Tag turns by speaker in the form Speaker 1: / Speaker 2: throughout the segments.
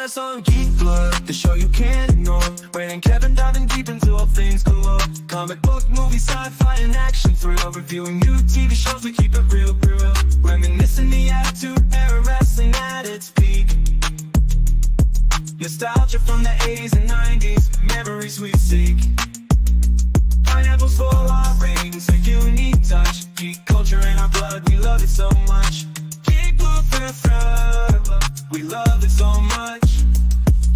Speaker 1: us on Geek, Blurb, the show you can't ignore. Wayne and Kevin diving deep into all things galore. Comic book, movie, sci-fi, and action thrill. Reviewing new TV shows, we keep it real, real. Reminiscing the attitude era, wrestling at its peak. Nostalgia from the 80s and 90s, memories we seek. Pineapples for our rings, a unique touch. Geek culture in our blood, we love it so much. Geek Blurb forever, we love it so much.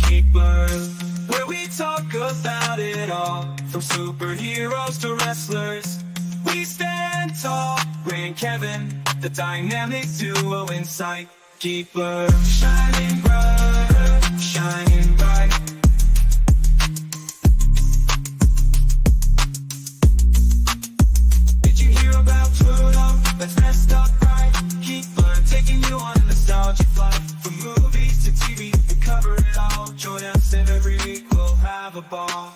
Speaker 1: Geek Blurb, where we talk about it all, from superheroes to wrestlers. We stand tall, Ray and Kevin, the dynamic duo in sight. Geek Blurb, shining bright, shining bright. Did you hear about Pluto? That's messed up, right? Geek Blurb, taking you on a nostalgia flight. From movies to TV, we cover it all. Join us and every week we'll have a ball.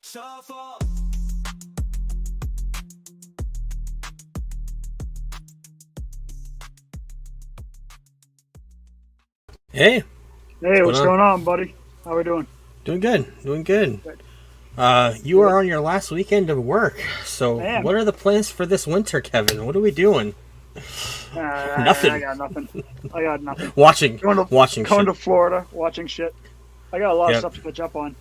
Speaker 1: Shuffle.
Speaker 2: Hey.
Speaker 3: Hey, what's going on, buddy? How we doing?
Speaker 2: Doing good. Doing good. You are on your last weekend of work. So what are the plans for this winter, Kevin? What are we doing? Nothing.
Speaker 3: I got nothing.
Speaker 2: Watching
Speaker 3: going to Florida, watching shit. I got a lot of stuff to catch up on.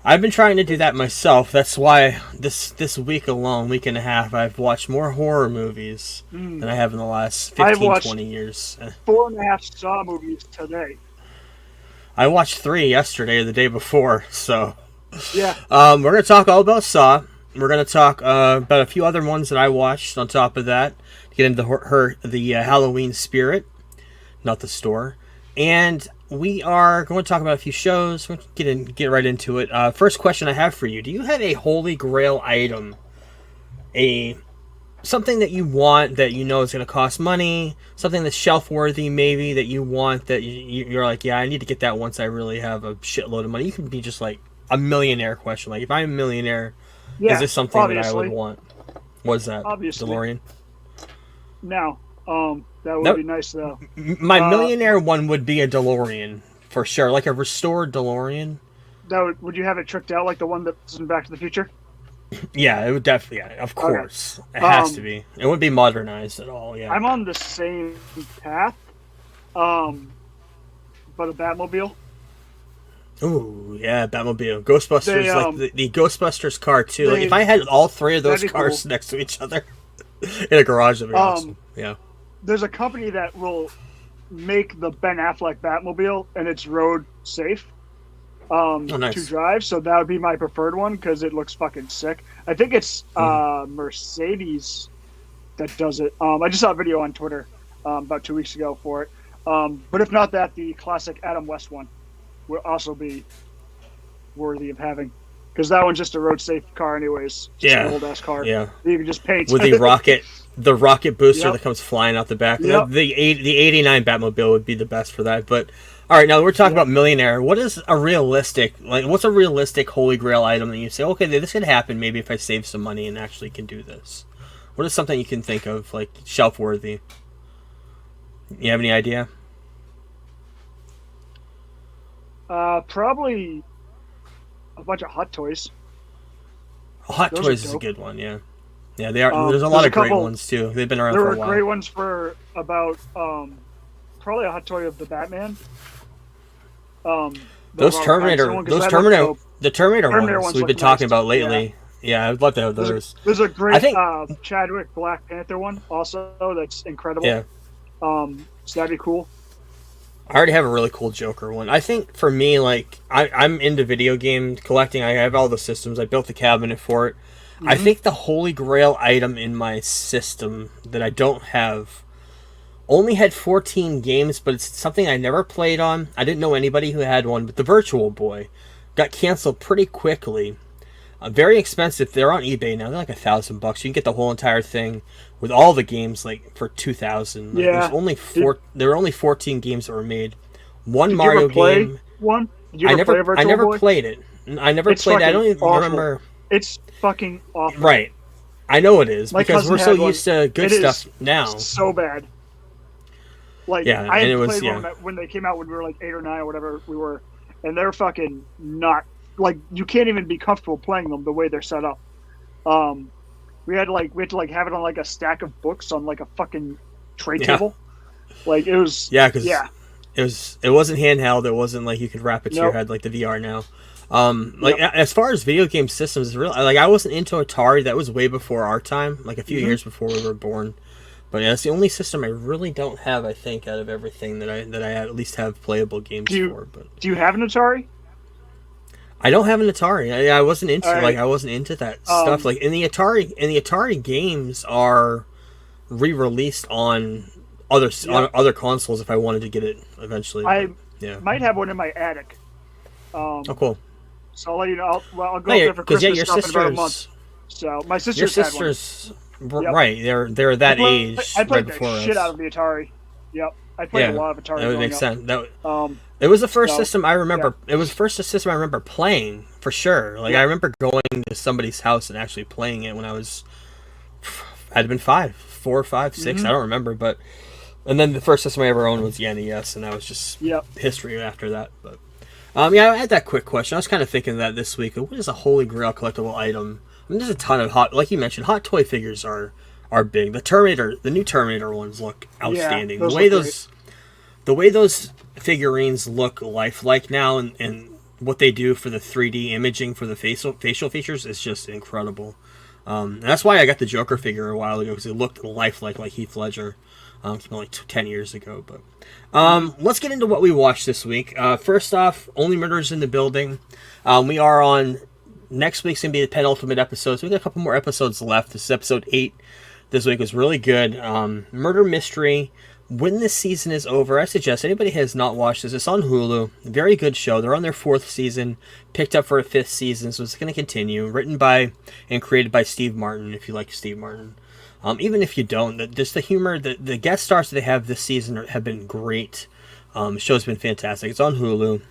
Speaker 2: I've been trying to do that myself. That's why this week alone, week and a half, I've watched more horror movies than I have in the last 15, 20 years.
Speaker 3: 4.5 Saw movies today.
Speaker 2: I watched 3 yesterday or the day before, so...
Speaker 3: Yeah.
Speaker 2: We're going to talk all about Saw. We're going to talk about a few other ones that I watched on top of that. To get into the Halloween spirit, not the store. And we are going to talk about a few shows. We're going to get right into it. First question I have for you. Do you have a holy grail item? Something that you want that you know is going to cost money? Something that's shelf-worthy maybe that you want that you're like, yeah, I need to get that once I really have a shitload of money. You can be just like a millionaire question. Like, if I'm a millionaire, is this something that I would want? What is that?
Speaker 3: Obviously.
Speaker 2: DeLorean?
Speaker 3: No. That would be nice, though.
Speaker 2: My millionaire one would be a DeLorean, for sure. Like a restored DeLorean.
Speaker 3: Would you have it tricked out like the one that's in Back to the Future?
Speaker 2: Yeah, it would definitely, of course. Okay. It has to be. It wouldn't be modernized at all, yeah.
Speaker 3: I'm on the same path, but a Batmobile.
Speaker 2: Ooh, yeah, Batmobile. Ghostbusters, the Ghostbusters car, too. Like, if I had all 3 of those cars next to each other in a garage, that'd be awesome. Yeah.
Speaker 3: There's a company that will make the Ben Affleck Batmobile, and it's road safe to drive. So that would be my preferred one because it looks fucking sick. I think it's Mercedes that does it. I just saw a video on Twitter about 2 weeks ago for it. But if not that, the classic Adam West one will also be worthy of having. Because that one's just a road safe car anyways. Just an old ass car. Yeah. You can just paint.
Speaker 2: With the rocket booster that comes flying out the back. Yep. The 89 Batmobile would be the best for that. But all right, now we're talking about millionaire. What's a realistic holy grail item that you say, okay, this could happen maybe if I save some money and actually can do this? What is something you can think of, like shelf worthy? You have any idea?
Speaker 3: Probably a bunch of Hot Toys.
Speaker 2: Hot Toys is a good one, yeah. Yeah, they are. There's a lot of great ones too. They've been around for a while.
Speaker 3: There were great ones for about probably a Hot Toy of the Batman.
Speaker 2: The Terminator ones we've been talking about lately. Yeah, I'd love to have those.
Speaker 3: There's a great Chadwick Black Panther one also that's incredible.
Speaker 2: Yeah.
Speaker 3: So that'd be cool.
Speaker 2: I already have a really cool Joker one. I think for me, like, I'm into video game collecting. I have all the systems. I built the cabinet for it. Mm-hmm. I think the holy grail item in my system that I don't have only had 14 games, but it's something I never played on. I didn't know anybody who had one, but the Virtual Boy got canceled pretty quickly. Very expensive. They're on eBay now. They're like $1,000. You can get the whole entire thing with all the games like for $2,000. Like, there were only 14 games that were made. One Mario game.
Speaker 3: One? Did you ever play Virtual
Speaker 2: I never
Speaker 3: Boy?
Speaker 2: played it. I never played it. I don't even remember.
Speaker 3: It's fucking awful.
Speaker 2: Right. I know it is,
Speaker 3: My
Speaker 2: because we're so used to good
Speaker 3: it
Speaker 2: stuff now.
Speaker 3: So bad. Like,
Speaker 2: yeah,
Speaker 3: I
Speaker 2: and
Speaker 3: had
Speaker 2: it was,
Speaker 3: played one when they came out when we were like 8 or 9 or whatever we were, and they're fucking not, like, you can't even be comfortable playing them the way they're set up. We had to have it on like a stack of books on like a fucking tray table. Like, it was it wasn't handheld. It wasn't like you could wrap it to your head like the VR now. As far as video game systems, really, like, I wasn't into Atari. That was way before our time, like a few years before we were born. But yeah, it's the only system I really don't have, I think, out of everything that I at least have playable games for. But do you have an Atari?
Speaker 2: I don't have an Atari. I wasn't into I wasn't into that stuff. Like, in the Atari games are re-released on other consoles if I wanted to get it eventually.
Speaker 3: I might have one in my attic.
Speaker 2: Oh, cool.
Speaker 3: So I'll let you know. I'll go up there for Christmas stuff in about a month. So my sister's had one.
Speaker 2: Right, they're that age.
Speaker 3: I played
Speaker 2: right
Speaker 3: the shit out of the Atari. Yep, I played a lot of Atari.
Speaker 2: That would make sense. It was the first system I remember. Yeah. It was the first system I remember playing for sure. Like, I remember going to somebody's house and actually playing it when I was, I'd been 4 or 5, 6. I don't remember, but and then the first system I ever owned was the NES, and that was just history after that. But I had that quick question. I was kind of thinking that this week. What is a holy grail collectible item? I mean, there's a ton of like you mentioned, hot toy figures are big. The new Terminator ones look outstanding. The way those figurines look lifelike now, and what they do for the 3D imaging for the facial features is just incredible. And that's why I got the Joker figure a while ago, because it looked lifelike, like Heath Ledger, like 10 years ago. But let's get into what we watched this week. First off, Only Murders in the Building. We are on. Next week's going to be the penultimate episode, so we got a couple more episodes left. This is episode 8. This week was really good. Murder mystery. When this season is over, I suggest anybody has not watched this. It's on Hulu. Very good show. They're on their 4th season. Picked up for a 5th season, so it's going to continue. Written by and created by Steve Martin, if you like Steve Martin. Even if you don't, just the humor, the guest stars that they have this season have been great. The show's been fantastic. It's on Hulu.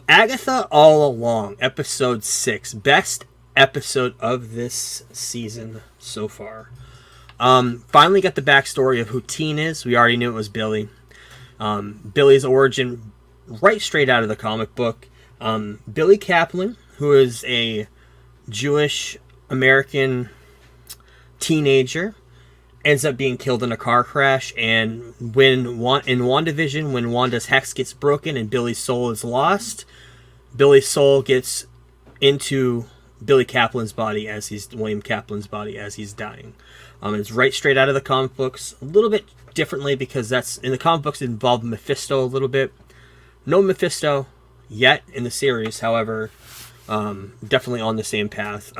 Speaker 2: Agatha All Along, episode 6. Best episode of this season so far. Finally got the backstory of who Teen is. We already knew it was Billy. Billy's origin, right straight out of the comic book. Billy Kaplan, who is a Jewish American teenager, ends up being killed in a car crash, and in WandaVision, when Wanda's hex gets broken and Billy's soul is lost, Billy's soul gets into William Kaplan's body as he's dying. It's right straight out of the comic books, a little bit differently, because that's in the comic books it involved Mephisto a little bit. No Mephisto yet in the series, however, definitely on the same path.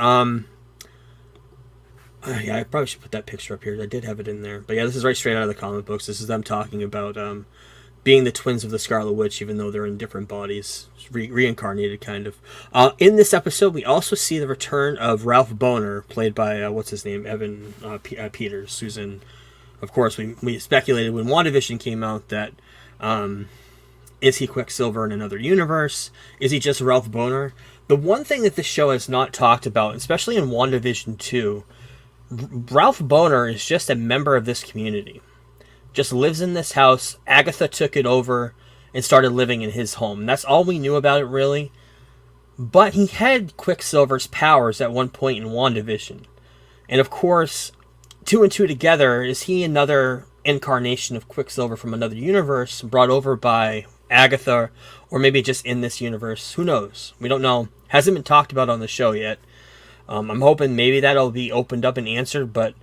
Speaker 2: Yeah, I probably should put that picture up here. I did have it in there. But yeah, this is right straight out of the comic books. This is them talking about being the twins of the Scarlet Witch, even though they're in different bodies. Reincarnated, kind of. In this episode, we also see the return of Ralph Bohner, played by, Evan Peters, who's in... Of course, we speculated when WandaVision came out that... is he Quicksilver in another universe? Is he just Ralph Bohner? The one thing that this show has not talked about, especially in WandaVision 2... Ralph Bohner is just a member of this community. Just lives in this house. Agatha took it over and started living in his home. That's all we knew about it, really. But he had Quicksilver's powers at one point in WandaVision. And of course, 2 and 2 together, is he another incarnation of Quicksilver from another universe brought over by Agatha, or maybe just in this universe? Who knows? We don't know. Hasn't been talked about on the show yet. I'm hoping maybe that'll be opened up and answered, but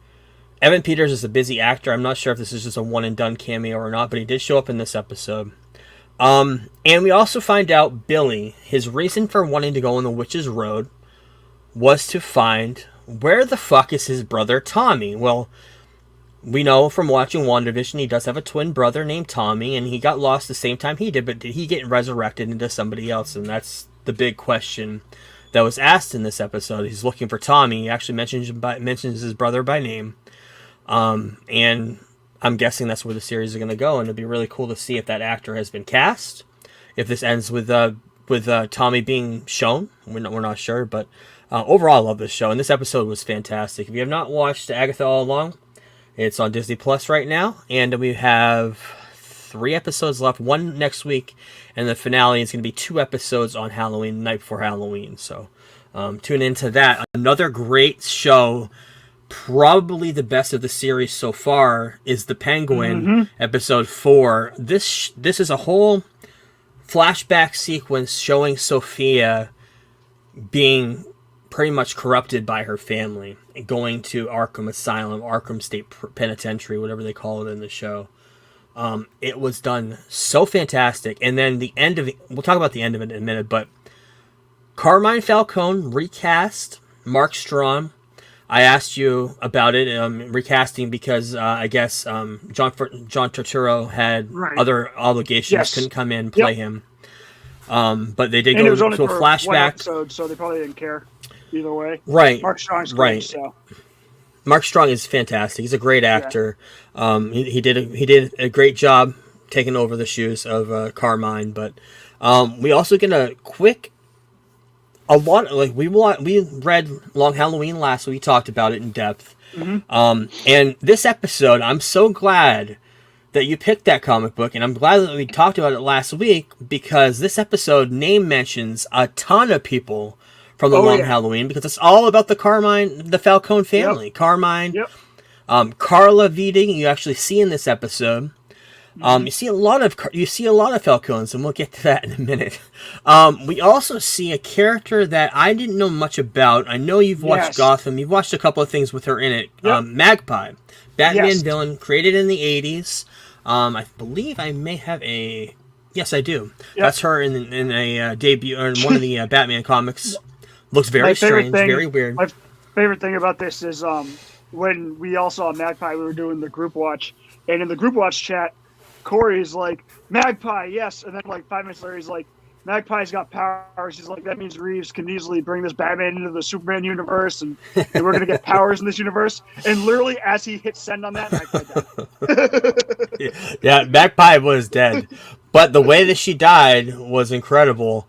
Speaker 2: Evan Peters is a busy actor. I'm not sure if this is just a one-and-done cameo or not, but he did show up in this episode. And we also find out Billy, his reason for wanting to go on the Witch's Road was to find where the fuck is his brother Tommy. Well, we know from watching WandaVision he does have a twin brother named Tommy, and he got lost the same time he did, but did he get resurrected into somebody else? And that's the big question that was asked in this episode. He's looking for Tommy. He actually mentions his brother by name. And I'm guessing that's where the series is going to go. And it'd be really cool to see if that actor has been cast. If this ends with with Tommy being shown. We're not sure, but overall, I love this show, and this episode was fantastic. If you have not watched Agatha All Along, it's on Disney Plus right now, and we have 3 episodes left, 1 next week, and the finale is going to be 2 episodes on Halloween, night before Halloween. So tune into that. Another great show, probably the best of the series so far, is The Penguin, episode 4. This is a whole flashback sequence showing Sophia being pretty much corrupted by her family and going to Arkham Asylum, Arkham State Penitentiary, whatever they call it in the show. It was done so fantastic. And then the end of it, we'll talk about the end of it in a minute, but Carmine Falcone recast Mark Strong. I asked you about it, recasting, because I guess John Turturro had other obligations, couldn't come in and play him. But they did go to a flashback. One
Speaker 3: episode, so they probably didn't care either way.
Speaker 2: Right.
Speaker 3: Mark Strong's great, so.
Speaker 2: Mark Strong is fantastic. He's a great actor. Yeah. He did a great job taking over the shoes of Carmine. But we also get we read Long Halloween last week. We talked about it in depth. And this episode, I'm so glad that you picked that comic book, and I'm glad that we talked about it last week, because this episode name mentions a ton of people from the Long Halloween, because it's all about the Falcone family. Carmine, Carla Vieding, you actually see in this episode. You see a lot of Falcones, and we'll get to that in a minute. We also see a character that I didn't know much about. I know you've watched Gotham. You've watched a couple of things with her in it. Magpie, Batman villain, created in the 80s. I believe I may have a... Yes, I do. That's her in a debut, or in one of the Batman comics. Looks very strange, very weird.
Speaker 3: My favorite thing about this is when we all saw Magpie, we were doing the group watch, and in the group watch chat, Corey's like, Magpie, yes. And then like 5 minutes later, he's like, Magpie's got powers. He's like, that means Reeves can easily bring this Batman into the Superman universe, and we're going to get powers in this universe. And literally, as he hit send on that, Magpie died.
Speaker 2: Yeah, Magpie was dead. But the way that she died was incredible.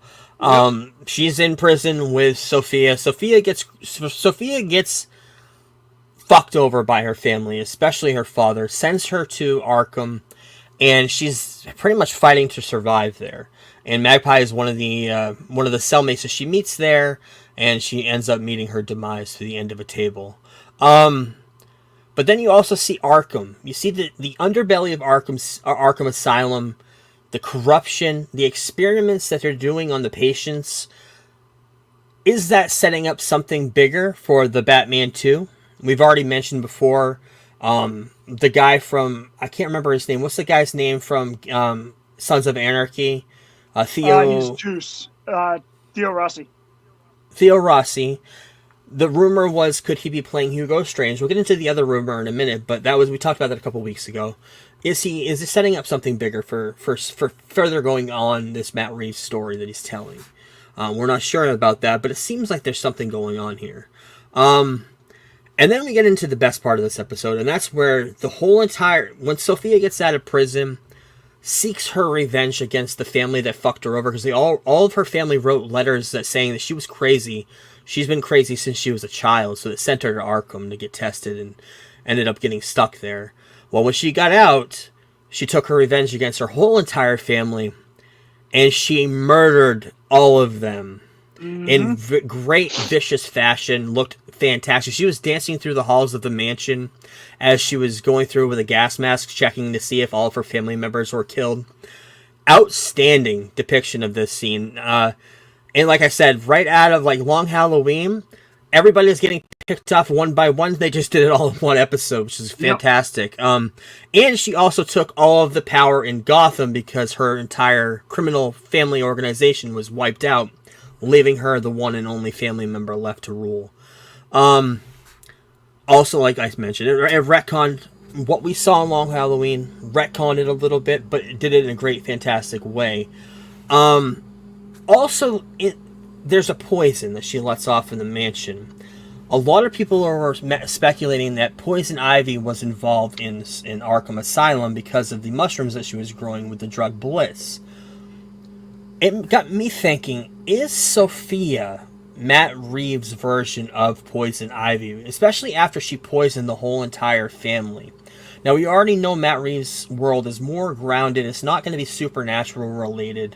Speaker 2: She's in prison with Sophia. Sophia gets fucked over by her family, especially her father, sends her to Arkham, and she's pretty much fighting to survive there. And Magpie is one of the cellmates that she meets there, and she ends up meeting her demise to the end of a table. But then you also see Arkham. You see the underbelly of Arkham Asylum, the corruption, the experiments that they're doing on the patients. Is that setting up something bigger for the Batman 2? We've already mentioned before the guy from, I can't remember his name. What's the guy's name from Sons of Anarchy? Theo.
Speaker 3: He's Juice. Theo Rossi.
Speaker 2: Theo Rossi. The rumor was, could he be playing Hugo Strange? We'll get into the other rumor in a minute, but we talked about that a couple weeks ago. Is it setting up something bigger for further going on this Matt Reeves story that he's telling? We're not sure about that, but it seems like there's something going on here. And then we get into the best part of this episode, and that's where when Sophia gets out of prison, seeks her revenge against the family that fucked her over, because all of her family wrote letters saying that she was crazy. She's been crazy since she was a child, so they sent her to Arkham to get tested and ended up getting stuck there. Well, when she got out, she took her revenge against her whole entire family, and she murdered all of them in great vicious fashion. Looked fantastic. She was dancing through the halls of the mansion as she was going through with a gas mask, checking to see if all of her family members were killed. Outstanding depiction of this scene. And like I said, right out of like Long Halloween, everybody is getting picked off one by one. They just did it all in one episode, which is fantastic. And she also took all of the power in Gotham because her entire criminal family organization was wiped out, leaving her the one and only family member left to rule. Also, like I mentioned, it retconned what we saw in Long Halloween, retconned it a little bit, but it did it in a great, fantastic way. Also, there's a poison that she lets off in the mansion. A lot of people are speculating that Poison Ivy was involved in Arkham Asylum because of the mushrooms that she was growing with the drug Bliss. it got me thinking, is Sophia Matt Reeves' version of Poison Ivy, especially after she poisoned the whole entire family? Now, we already know Matt Reeves' world is more grounded. It's not going to be supernatural related.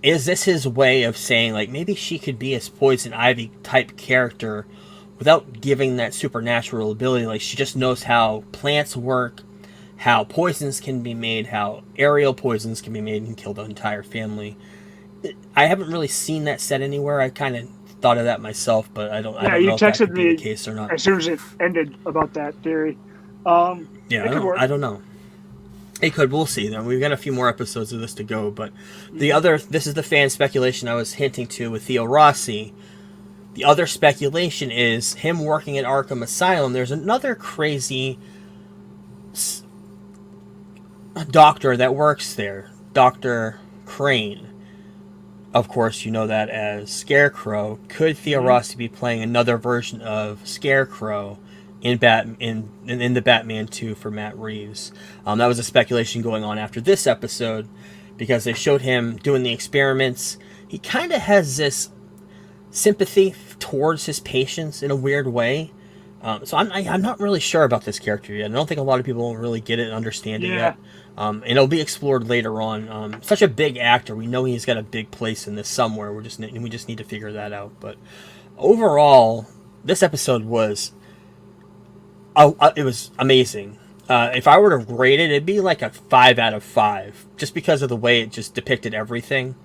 Speaker 2: Is this his way of saying, like, maybe she could be a Poison Ivy type character without giving that supernatural ability? Like, she just knows how plants work, how poisons can be made, how aerial poisons can be made and kill the entire family. I haven't really seen that said anywhere. I kind of thought of that myself, but I don't know if that could be the case or not.
Speaker 3: As soon as it ended about that theory.
Speaker 2: I don't know. It could. We'll see. Then we've got a few more episodes of this to go. But this is the fan speculation I was hinting to with Theo Rossi. The other speculation is him working at Arkham Asylum. There's another crazy doctor that works there, Dr. Crane. Of course, you know that as Scarecrow. Could Theo Rossi be playing another version of Scarecrow in the Batman 2 for Matt Reeves? That was a speculation going on after this episode, because they showed him doing the experiments. He kind of has this sympathy towards his patients in a weird way. So I'm not really sure about this character yet. I don't think a lot of people really get it and understand it yet. And it'll be explored later on. Such a big actor. We know he's got a big place in this somewhere. We just need to figure that out. But overall, this episode was it was amazing. If I were to rate it, it'd be like a 5 out of 5, just because of the way it just depicted everything.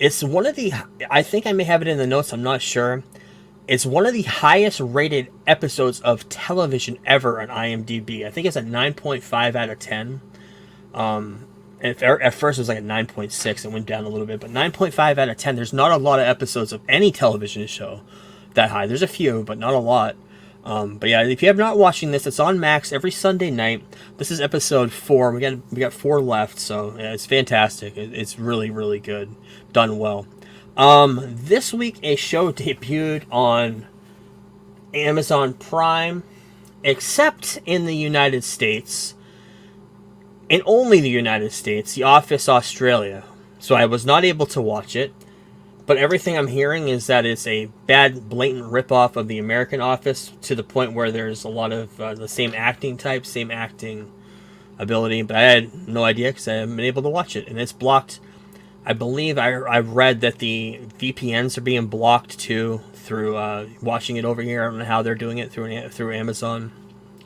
Speaker 2: It's one of the, I think I may have it in the notes, I'm not sure. It's one of the highest rated episodes of television ever on IMDb. I think it's a 9.5 out of 10. At first it was like a 9.6. It went down a little bit, but 9.5 out of 10. There's not a lot of episodes of any television show that high. There's a few, but not a lot. But yeah, if you have not watching this, it's on Max every Sunday night. This is episode 4. We got 4 left, so yeah, it's fantastic. It's really, really good. Done well. This week a show debuted on Amazon Prime, except in the United States, and only the United States, The Office Australia. So I was not able to watch it, but everything I'm hearing is that it's a bad, blatant ripoff of the American Office, to the point where there's a lot of the same acting type, same acting ability, but I had no idea because I haven't been able to watch it, and it's blocked. I believe I read that the VPNs are being blocked too through watching it over here. I don't know how they're doing it through Amazon.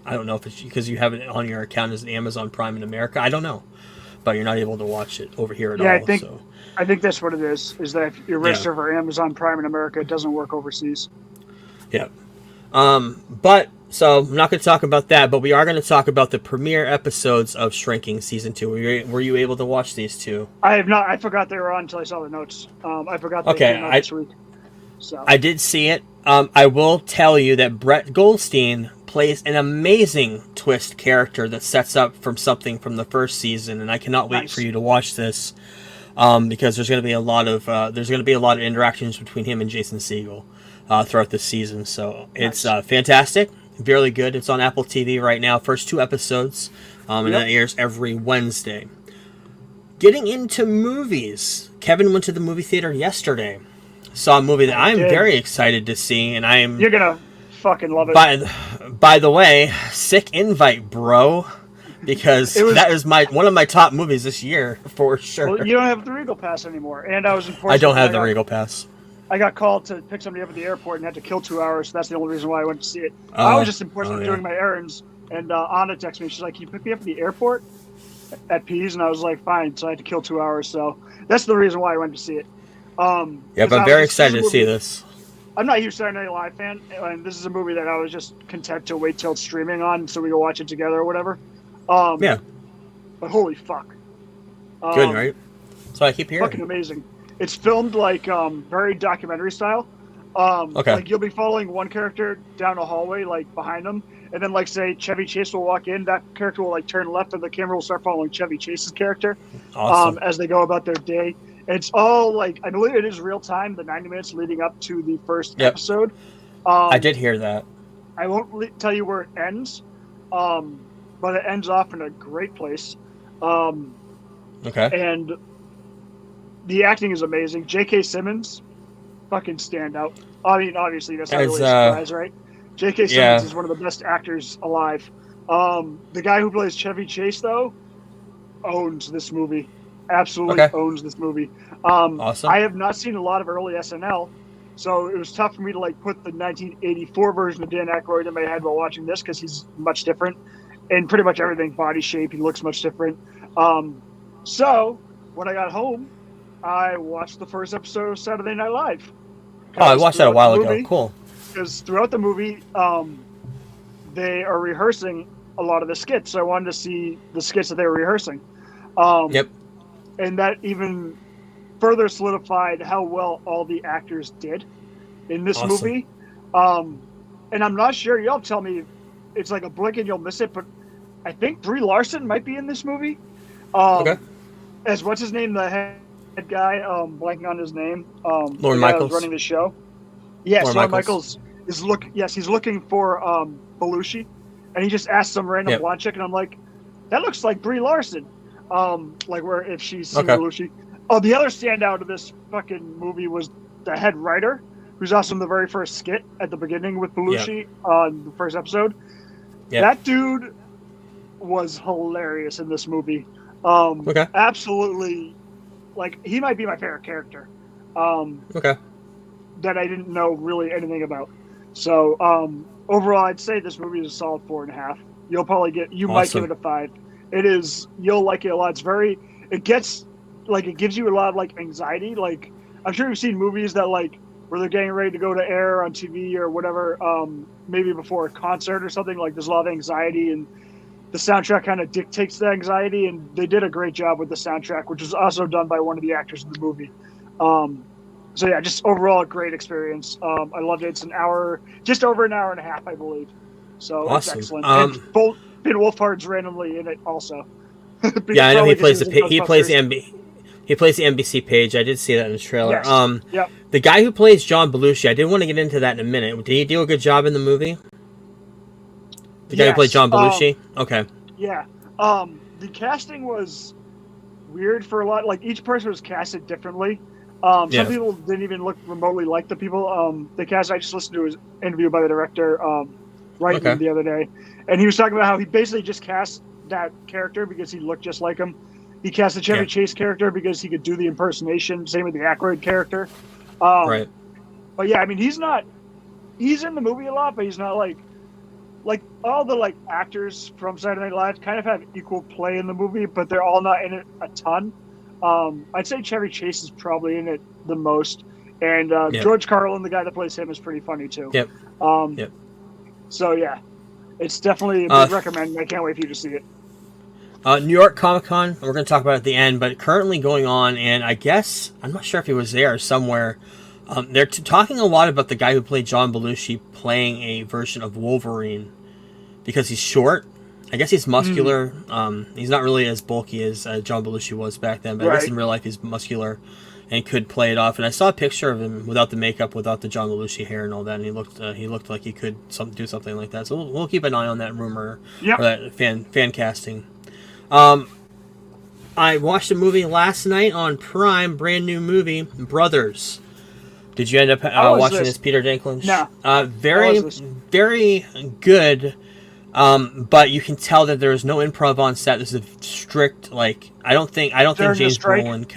Speaker 2: I don't know if it's because you have it on your account as Amazon Prime in America. I don't know, but you're not able to watch it over here at all.
Speaker 3: I think that's what it is that if you're registered for Amazon Prime in America, it doesn't work overseas.
Speaker 2: Yeah. So I'm not going to talk about that, but we are going to talk about the premiere episodes of Shrinking Season 2. Were you able to watch these two?
Speaker 3: I have not. I forgot they were on until I saw the notes. I forgot they came out this week. So. I
Speaker 2: did see it. I will tell you that Brett Goldstein plays an amazing twist character that sets up from something from the first season, and I cannot wait for you to watch this, because there's going to be a lot of interactions between him and Jason Segel throughout the season. So it's fantastic. Really good. It's on Apple TV right now. First 2 episodes, and that airs every Wednesday. Getting into movies. Kevin went to the movie theater yesterday. Saw a movie that I'm very excited to see, and
Speaker 3: you're gonna fucking love it.
Speaker 2: By the way, sick invite, bro, because that is one of my top movies this year for sure.
Speaker 3: Well, you don't have the Regal Pass anymore, and
Speaker 2: I don't have the Regal Pass.
Speaker 3: I got called to pick somebody up at the airport and had to kill 2 hours. So that's the only reason why I went to see it. I was just in Portsmouth doing my errands, and Anna texted me. She's like, "Can you pick me up at the airport at Pease?" And I was like, "Fine." So I had to kill 2 hours. So that's the reason why I went to see it.
Speaker 2: But I'm very excited to see this.
Speaker 3: I'm not a huge Saturday Night Live fan, and this is a movie that I was just content to wait till it's streaming on so we go watch it together or whatever. But holy fuck.
Speaker 2: Good, right? So I keep hearing.
Speaker 3: Fucking amazing. It's filmed like very documentary style. Like you'll be following one character down a hallway, like behind them, and then like say Chevy Chase will walk in, that character will like turn left, and the camera will start following Chevy Chase's character as they go about their day. And it's all like, I believe it is real time, the 90 minutes leading up to the first episode.
Speaker 2: I did hear that.
Speaker 3: I won't tell you where it ends, but it ends off in a great place. And the acting is amazing. J.K. Simmons, fucking standout. I mean, obviously that's not really a surprise, right? J.K. Simmons is one of the best actors alive. The guy who plays Chevy Chase, though, owns this movie. Absolutely owns this movie.
Speaker 2: Awesome.
Speaker 3: I have not seen a lot of early SNL, so it was tough for me to like put the 1984 version of Dan Aykroyd in my head while watching this because he's much different in pretty much everything. Body shape, he looks much different. So when I got home, I watched the first episode of Saturday Night Live.
Speaker 2: Oh, I watched that a while ago. Cool.
Speaker 3: Because throughout the movie, they are rehearsing a lot of the skits. So I wanted to see the skits that they were rehearsing.
Speaker 2: Yep.
Speaker 3: And that even further solidified how well all the actors did in this movie. And I'm not sure, you'll tell me it's like a blink and you'll miss it, but I think Brie Larson might be in this movie. As what's his name, the head guy, blanking on his name.
Speaker 2: Lorne Michaels
Speaker 3: running the show. Yes, Lorne Michaels is he's looking for Belushi, and he just asked some random blonde chick, and I'm like, that looks like Brie Larson. Like where if she's seen Belushi. Oh, the other standout of this fucking movie was the head writer, who's also in the very first skit at the beginning with Belushi on the first episode. That dude was hilarious in this movie. Absolutely, like he might be my favorite character. That I didn't know really anything about. So overall, I'd say this movie is a solid 4.5. You'll probably might give it a 5. You'll like it a lot. It gives you a lot of like anxiety. Like I'm sure you've seen movies that like where they're getting ready to go to air on TV or whatever, maybe before a concert or something. Like there's a lot of anxiety, and the soundtrack kind of dictates the anxiety. And they did a great job with the soundtrack, which was also done by one of the actors in the movie. So yeah, just overall a great experience. I loved it. It's just over an hour and a half, I believe. So it's excellent. And Finn Wolfhard's randomly in it also.
Speaker 2: Yeah, I know he plays the NBC page. I did see that in the trailer.
Speaker 3: Yes.
Speaker 2: The guy who plays John Belushi, I did want to get into that in a minute. Did he do a good job in the movie? The guy who played John Belushi? Okay.
Speaker 3: Yeah. The casting was weird for a lot. Like each person was casted differently. Some people didn't even look remotely like the people they cast. I just listened to his interview by the director the other day, and he was talking about how he basically just cast that character because he looked just like him. He cast the Chevy Chase character because he could do the impersonation. Same with the Aykroyd character. But yeah, I mean, he's in the movie a lot, but he's not like all the like actors from Saturday Night Live kind of have equal play in the movie, but they're all not in it a ton. I'd say Chevy Chase is probably in it the most, and George Carlin, the guy that plays him, is pretty funny too. So yeah, it's definitely a big recommend. I can't wait for you to see it.
Speaker 2: New York Comic Con, we're going to talk about it at the end, but currently going on, and I guess, I'm not sure if he was there or somewhere, they're talking a lot about the guy who played John Belushi playing a version of Wolverine, because he's short. I guess he's muscular. He's not really as bulky as John Belushi was back then, but I guess in real life he's muscular and could play it off. And I saw a picture of him without the makeup, without the John Belushi hair and all that, and he looked like he could do something like that. So we'll keep an eye on that rumor or that fan casting. I watched a movie last night on Prime, brand new movie, Brothers. Did you end up watching this, Peter Dinklage?
Speaker 3: No.
Speaker 2: Very good. But you can tell that there is no improv on set. This is a strict, like, I don't think Josh Brolin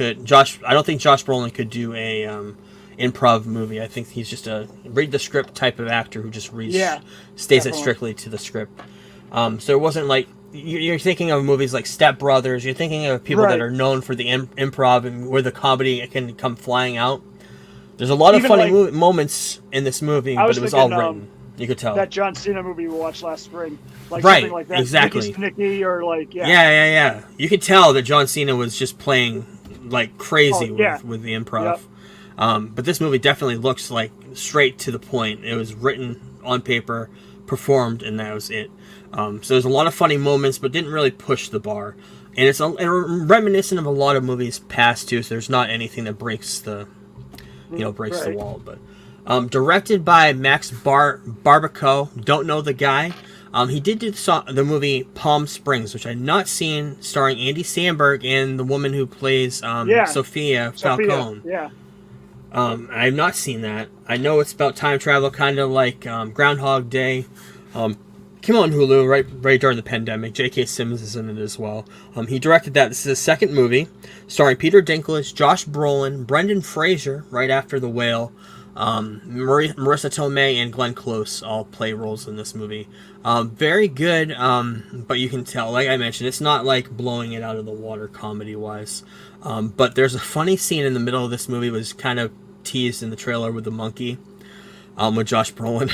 Speaker 2: could do a improv movie. I think he's just a read the script type of actor who just stays it strictly to the script. So it wasn't like you're thinking of movies like Step Brothers. You're thinking of people that are known for the improv and where the comedy can come flying out. There's a lot of funny moments in this movie, but it was all written. You could tell.
Speaker 3: That John Cena movie we watched last spring. Like
Speaker 2: right,
Speaker 3: something like that.
Speaker 2: exactly.
Speaker 3: Nicky or like,
Speaker 2: Yeah. You could tell that John Cena was just playing like crazy with the improv. Yep. But this movie definitely looks like straight to the point. It was written on paper, performed, and that was it. So there's a lot of funny moments, but didn't really push the bar. And it's reminiscent of a lot of movies past too, so there's not anything that breaks the the wall. But directed by Max Barbaco, don't know the guy. He did do the movie Palm Springs, which I've not seen, starring Andy Samberg and the woman who plays Sophia Falcone.
Speaker 3: Yeah.
Speaker 2: I've not seen that. I know it's about time travel, kind of like Groundhog Day. Came on Hulu right during the pandemic. J.K. Simmons is in it as well. He directed that. This is his second movie, starring Peter Dinklage, Josh Brolin, Brendan Fraser, right after The Whale, Marissa Tomei, and Glenn Close all play roles in this movie. Very good, but you can tell, like I mentioned, it's not like blowing it out of the water comedy-wise. But there's a funny scene in the middle of this movie, was kind of teased in the trailer with the monkey, with Josh Brolin.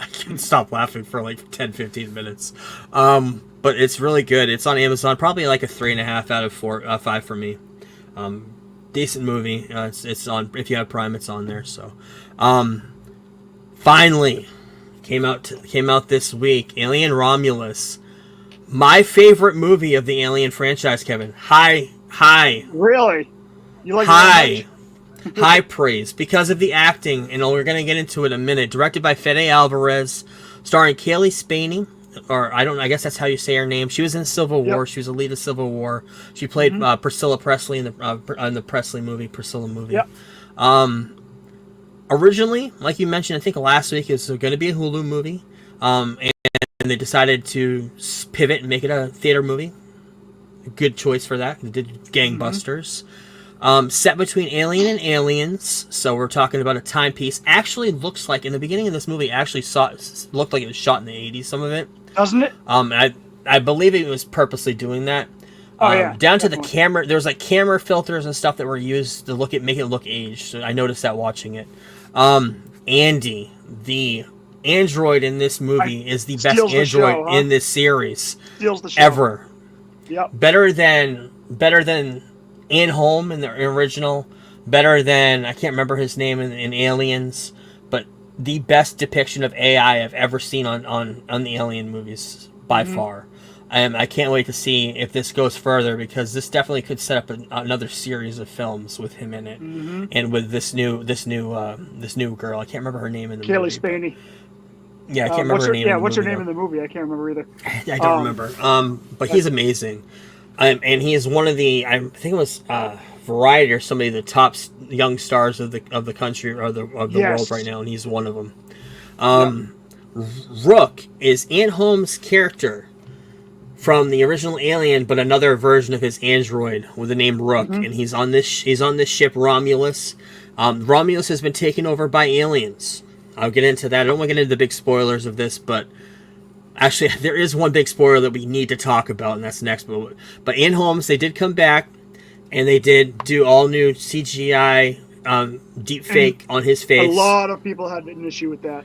Speaker 2: I can't stop laughing for like 10-15 minutes. But it's really good. It's on Amazon, probably like a 3.5 out of 5 for me. Decent movie. It's on, if you have Prime, it's on there. So, finally came out this week. Alien Romulus, my favorite movie of the Alien franchise. Kevin, high.
Speaker 3: Really? You like
Speaker 2: high? High praise because of the acting, and we're going to get into it in a minute. Directed by Fede Alvarez, starring Kaylee Spaney, or I guess that's how you say her name. She was in Civil War. She was the lead of Civil War. She played Priscilla Presley in the Presley movie, Priscilla movie.
Speaker 3: Yep.
Speaker 2: Originally, like you mentioned, I think last week, it's going to be a Hulu movie, and they decided to pivot and make it a theater movie. Good choice for that. They did gangbusters. Set between Alien and Aliens, so we're talking about a timepiece. Actually looks like, in the beginning of this movie, looked like it was shot in the 80s, some of it.
Speaker 3: Doesn't it?
Speaker 2: I believe it was purposely doing that. Down to the camera, there's like camera filters and stuff that were used to make it look aged, so I noticed that watching it. Andy, the android in this movie, is the best android in this series.
Speaker 3: Steals the show.
Speaker 2: Ever.
Speaker 3: Yep.
Speaker 2: Better than Ian Holm in the original, better than, I can't remember his name in Aliens, but the best depiction of AI I've ever seen on the Alien movies by far. I can't wait to see if this goes further, because this definitely could set up another series of films with him in it, and with this new girl. I can't remember her name in the movie.
Speaker 3: Kaylee Spaney.
Speaker 2: Yeah, I can't remember her name.
Speaker 3: Yeah, what's her name in the movie? I can't remember either.
Speaker 2: I don't remember. But he's amazing. And he is one of the, I think it was Variety or somebody, the top young stars of the country or the world right now, and he's one of them. Rook is Ian Holm's character from the original Alien, but another version of his android with the name Rook, and he's on this ship Romulus. Romulus has been taken over by aliens. I'll get into that. I don't want to get into the big spoilers of this, but actually, there is one big spoiler that we need to talk about, and that's the next one. But Ian Holmes, they did come back, and they did do all new CGI deep fake on his face.
Speaker 3: A lot of people had an issue with that.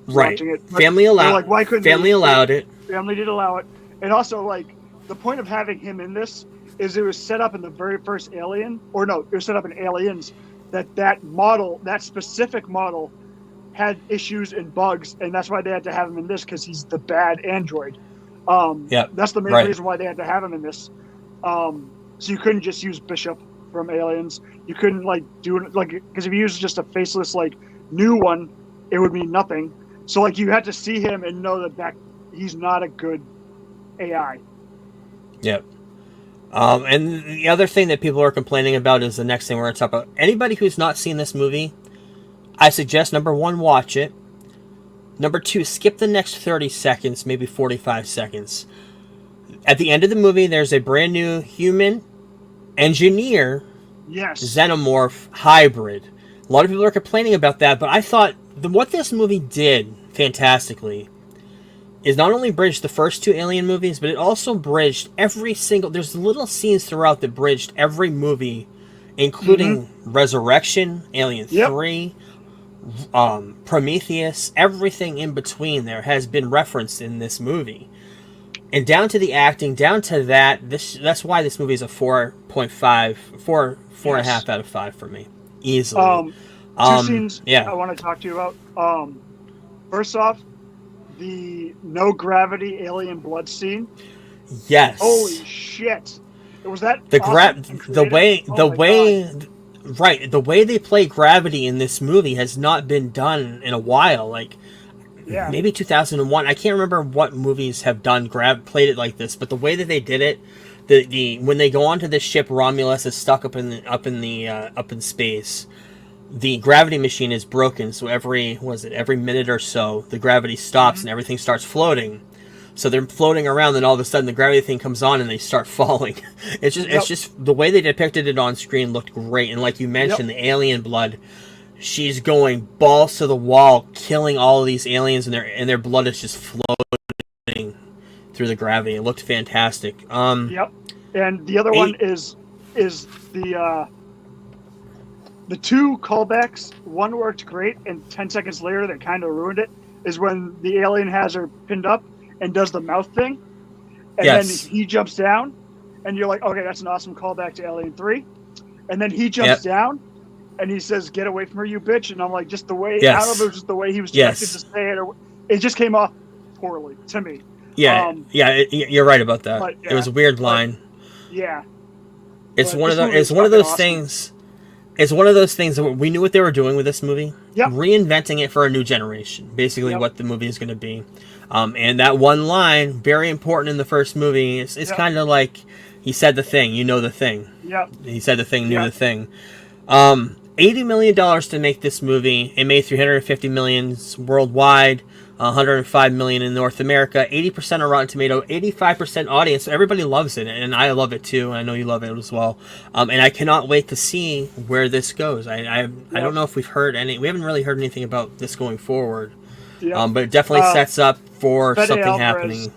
Speaker 2: Right.
Speaker 3: It.
Speaker 2: Family allowed.
Speaker 3: Like, why couldn't
Speaker 2: Family allowed it.
Speaker 3: Family did allow it, and also like the point of having him in this is it was set up in the very first Alien, or no, it was set up in Aliens. That specific model had issues and bugs, and that's why they had to have him in this, because he's the bad android. That's the main reason why they had to have him in this. So you couldn't just use Bishop from Aliens. You couldn't do it because if you use just a faceless new one, it would mean nothing. So you had to see him and know that he's not a good AI.
Speaker 2: Yep. And the other thing that people are complaining about is the next thing we're going to talk about. Anybody who's not seen this movie, I suggest, number 1, watch it. Number 2, skip the next 30 seconds, maybe 45 seconds. At the end of the movie, there's a brand new human engineer xenomorph hybrid. A lot of people are complaining about that, but I thought what this movie did fantastically is not only bridged the first 2 Alien movies, but it also bridged every single... There's little scenes throughout that bridged every movie, including Resurrection, Alien 3, Prometheus. Everything in between there has been referenced in this movie. And down to the acting, down to that's why this movie is a 4.5, 4.5 out of 5 for me. Easily.
Speaker 3: 2 scenes I want to talk to you about. First off, the no gravity alien blood scene.
Speaker 2: Yes.
Speaker 3: Holy shit! It was that
Speaker 2: the way they play gravity in this movie has not been done in a while.
Speaker 3: Yeah.
Speaker 2: maybe 2001. I can't remember what movies have done played it like this, but the way that they did it, the when they go onto this ship, Romulus is stuck up in space. The gravity machine is broken, so every minute or so, the gravity stops and everything starts floating. So they're floating around, and all of a sudden the gravity thing comes on and they start falling. It's just the way they depicted it on screen looked great, and like you mentioned, the alien blood. She's going balls to the wall, killing all of these aliens, and their blood is just floating through the gravity. It looked fantastic.
Speaker 3: Yep. And the other one is the two callbacks. One worked great, and 10 seconds later that kind of ruined it. Is when the alien has her pinned up and does the mouth thing, and then he jumps down, and you're like, okay, that's an awesome callback to Alien 3. And then he jumps down, and he says, "Get away from her, you bitch!" And I'm like, just the way I don't know if it was just the way he was directed to say it, or it just came off poorly to me.
Speaker 2: You're right about that.
Speaker 3: But,
Speaker 2: it was a weird line. It's
Speaker 3: But
Speaker 2: one of those things. It's one of those things that we knew what they were doing with this movie. Reinventing it for a new generation. Basically, what the movie is going to be. And that one line, very important in the first movie. It's kind of like he said the thing, you know the thing. He said the thing, knew the thing. $80 million to make this movie. It made $350 million worldwide. 105 million in North America, 80% on Rotten Tomato, 85% audience. So everybody loves it, and I love it too. I know you love it as well. And I cannot wait to see where this goes. I don't know if we haven't really heard anything about this going forward. But it definitely sets up for something happening.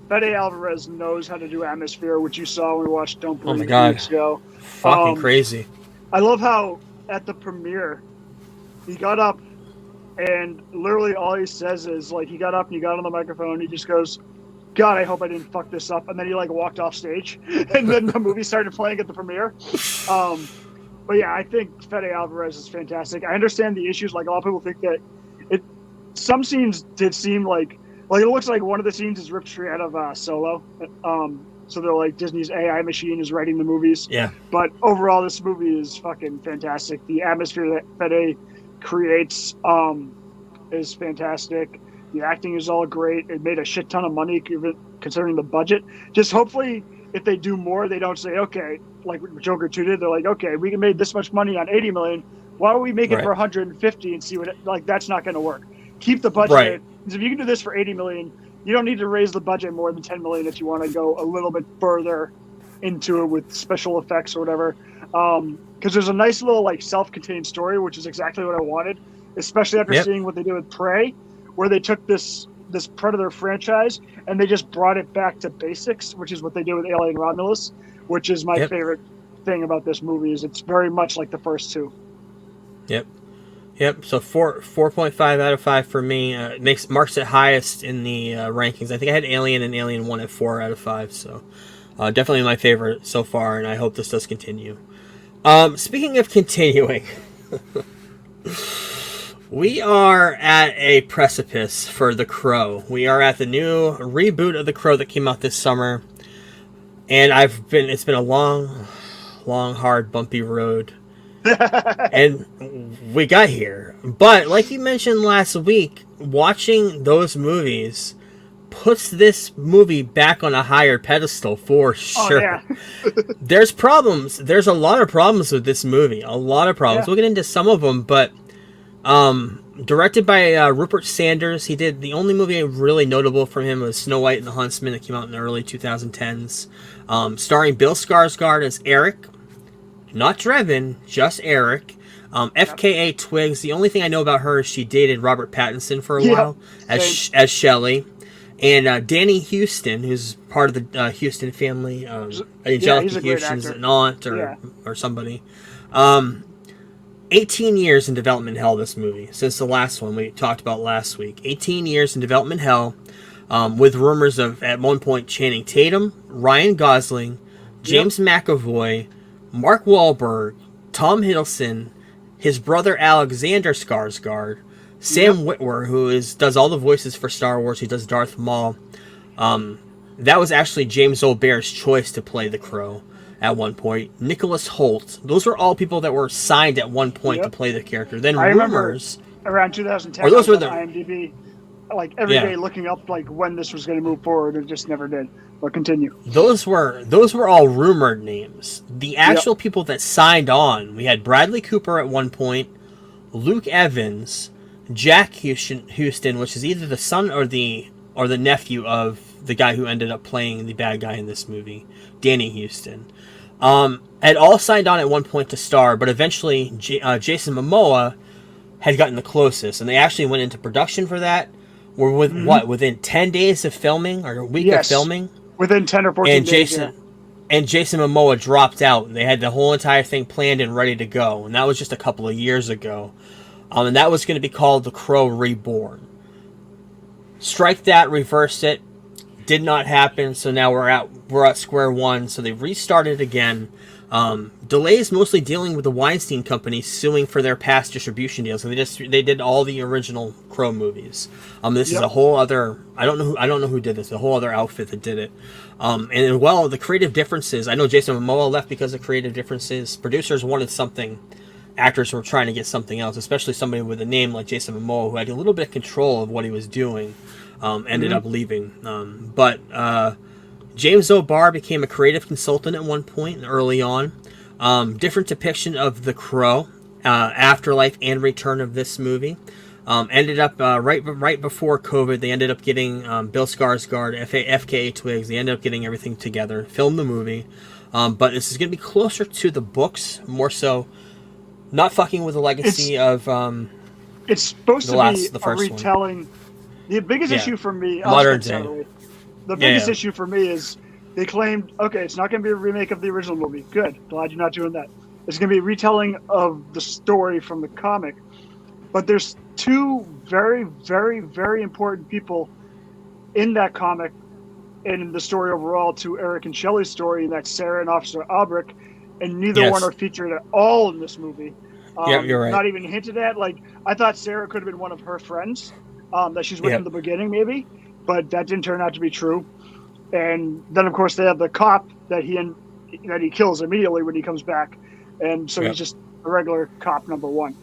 Speaker 3: Fede Alvarez knows how to do atmosphere, which you saw when we watched Don't Breathe 2 weeks ago.
Speaker 2: Fucking crazy.
Speaker 3: I love how at the premiere he got up. And literally all he says is, like, he got up and he got on the microphone. He just goes, "God, I hope I didn't fuck this up." And then he, like, walked off stage. And then the movie started playing at the premiere. But, yeah, I think Fede Alvarez is fantastic. I understand the issues. Like, a lot of people think that some scenes did seem like it looks like one of the scenes is ripped straight out of Solo. So they're like, Disney's AI machine is writing the movies.
Speaker 2: Yeah.
Speaker 3: But overall, this movie is fucking fantastic. The atmosphere that Fede creates is fantastic. The acting is all great. It made a shit ton of money considering the budget. Just hopefully if they do more, they don't say, okay, like Joker 2 did, they're like, okay, we made this much money on 80 million, why don't we make it for 150 and see what that's not going to work. Keep the budget because if you can do this for 80 million, you don't need to raise the budget more than 10 million if you want to go a little bit further into it with special effects or whatever. Because there's a nice little like self-contained story, which is exactly what I wanted, especially after seeing what they did with Prey, where they took this Predator franchise and they just brought it back to basics, which is what they did with Alien Romulus, which is my favorite thing about this movie. Is it's very much like the first two.
Speaker 2: Yep. So 4.5 out of 5 for me. Marks it highest in the rankings. I think I had Alien and Alien 1 at 4 out of 5. So definitely my favorite so far, and I hope this does continue. Speaking of continuing, we are at a precipice for The Crow. We are at the new reboot of The Crow that came out this summer, and it's been a long, hard, bumpy road. And we got here. But like you mentioned last week, watching those movies puts this movie back on a higher pedestal for sure. There's problems. There's a lot of problems with this movie. A lot of problems. We'll get into some of them, but directed by Rupert Sanders. He did the only movie really notable from him was Snow White and the Huntsman that came out in the early 2010s. Starring Bill Skarsgård as Eric. Not Drevin, just Eric. FKA Twigs. The only thing I know about her is she dated Robert Pattinson for a while as Shelley. And Danny Houston, who's part of the Houston family. Angelica Houston's an aunt or somebody. 18 years in development hell, this movie. Since the last one we talked about last week. 18 years in development hell. With rumors of, at one point, Channing Tatum, Ryan Gosling, James McAvoy, Mark Wahlberg, Tom Hiddleston, his brother Alexander Skarsgård, Sam Witwer, who does all the voices for Star Wars. He does Darth Maul. That was actually James O'Bare's choice to play the Crow at one point. Nicholas Hoult. Those were all people that were signed at one point to play the character. Then
Speaker 3: I
Speaker 2: rumors
Speaker 3: remember around 2010
Speaker 2: or those were the
Speaker 3: IMDb. like every day looking up like when this was going to move forward. It just never did. But continue.
Speaker 2: Those were all rumored names. The actual people that signed on, we had Bradley Cooper at one point, Luke Evans, Jack Houston, which is either the son or the nephew of the guy who ended up playing the bad guy in this movie, Danny Houston. Had all signed on at one point to star, but eventually Jason Momoa had gotten the closest, and they actually went into production for that. We're within 10 days of filming, or a week of filming?
Speaker 3: Within 10 or 14 days,
Speaker 2: And Jason Momoa dropped out, and they had the whole entire thing planned and ready to go, and that was just a couple of years ago. And that was going to be called The Crow Reborn. Strike that, reversed it, did not happen, so now we're at square one, so they restarted again. Delays mostly dealing with the Weinstein Company suing for their past distribution deals. So they did all the original Crow movies. This is a whole other, I don't know who did this, a whole other outfit that did it. And well, the creative differences, I know Jason Momoa left because of creative differences. Producers wanted something, actors were trying to get something else, especially somebody with a name like Jason Momoa who had a little bit of control of what he was doing, ended up leaving. But James O'Barr became a creative consultant at one point early on. Different depiction of the Crow, afterlife and return of this movie. Ended up right before COVID. They ended up getting Bill Skarsgård, FKA Twigs. They ended up getting everything together, filmed the movie. But this is going to be closer to the books, more so. Not fucking with the legacy of.
Speaker 3: It's supposed to be a retelling. One. The biggest issue for me, modern day. The biggest issue for me is they claimed, okay, it's not going to be a remake of the original movie. Good. Glad you're not doing that. It's going to be a retelling of the story from the comic. But there's two very, very, very important people in that comic and in the story overall to Eric and Shelley's story, and that's Sarah and Officer Albrecht, and neither one are featured at all in this movie.
Speaker 2: You're right.
Speaker 3: Not even hinted at. Like, I thought Sarah could have been one of her friends that she's with in the beginning, maybe. But that didn't turn out to be true. And then, of course, they have the cop that he kills immediately when he comes back. And so he's just a regular cop number one.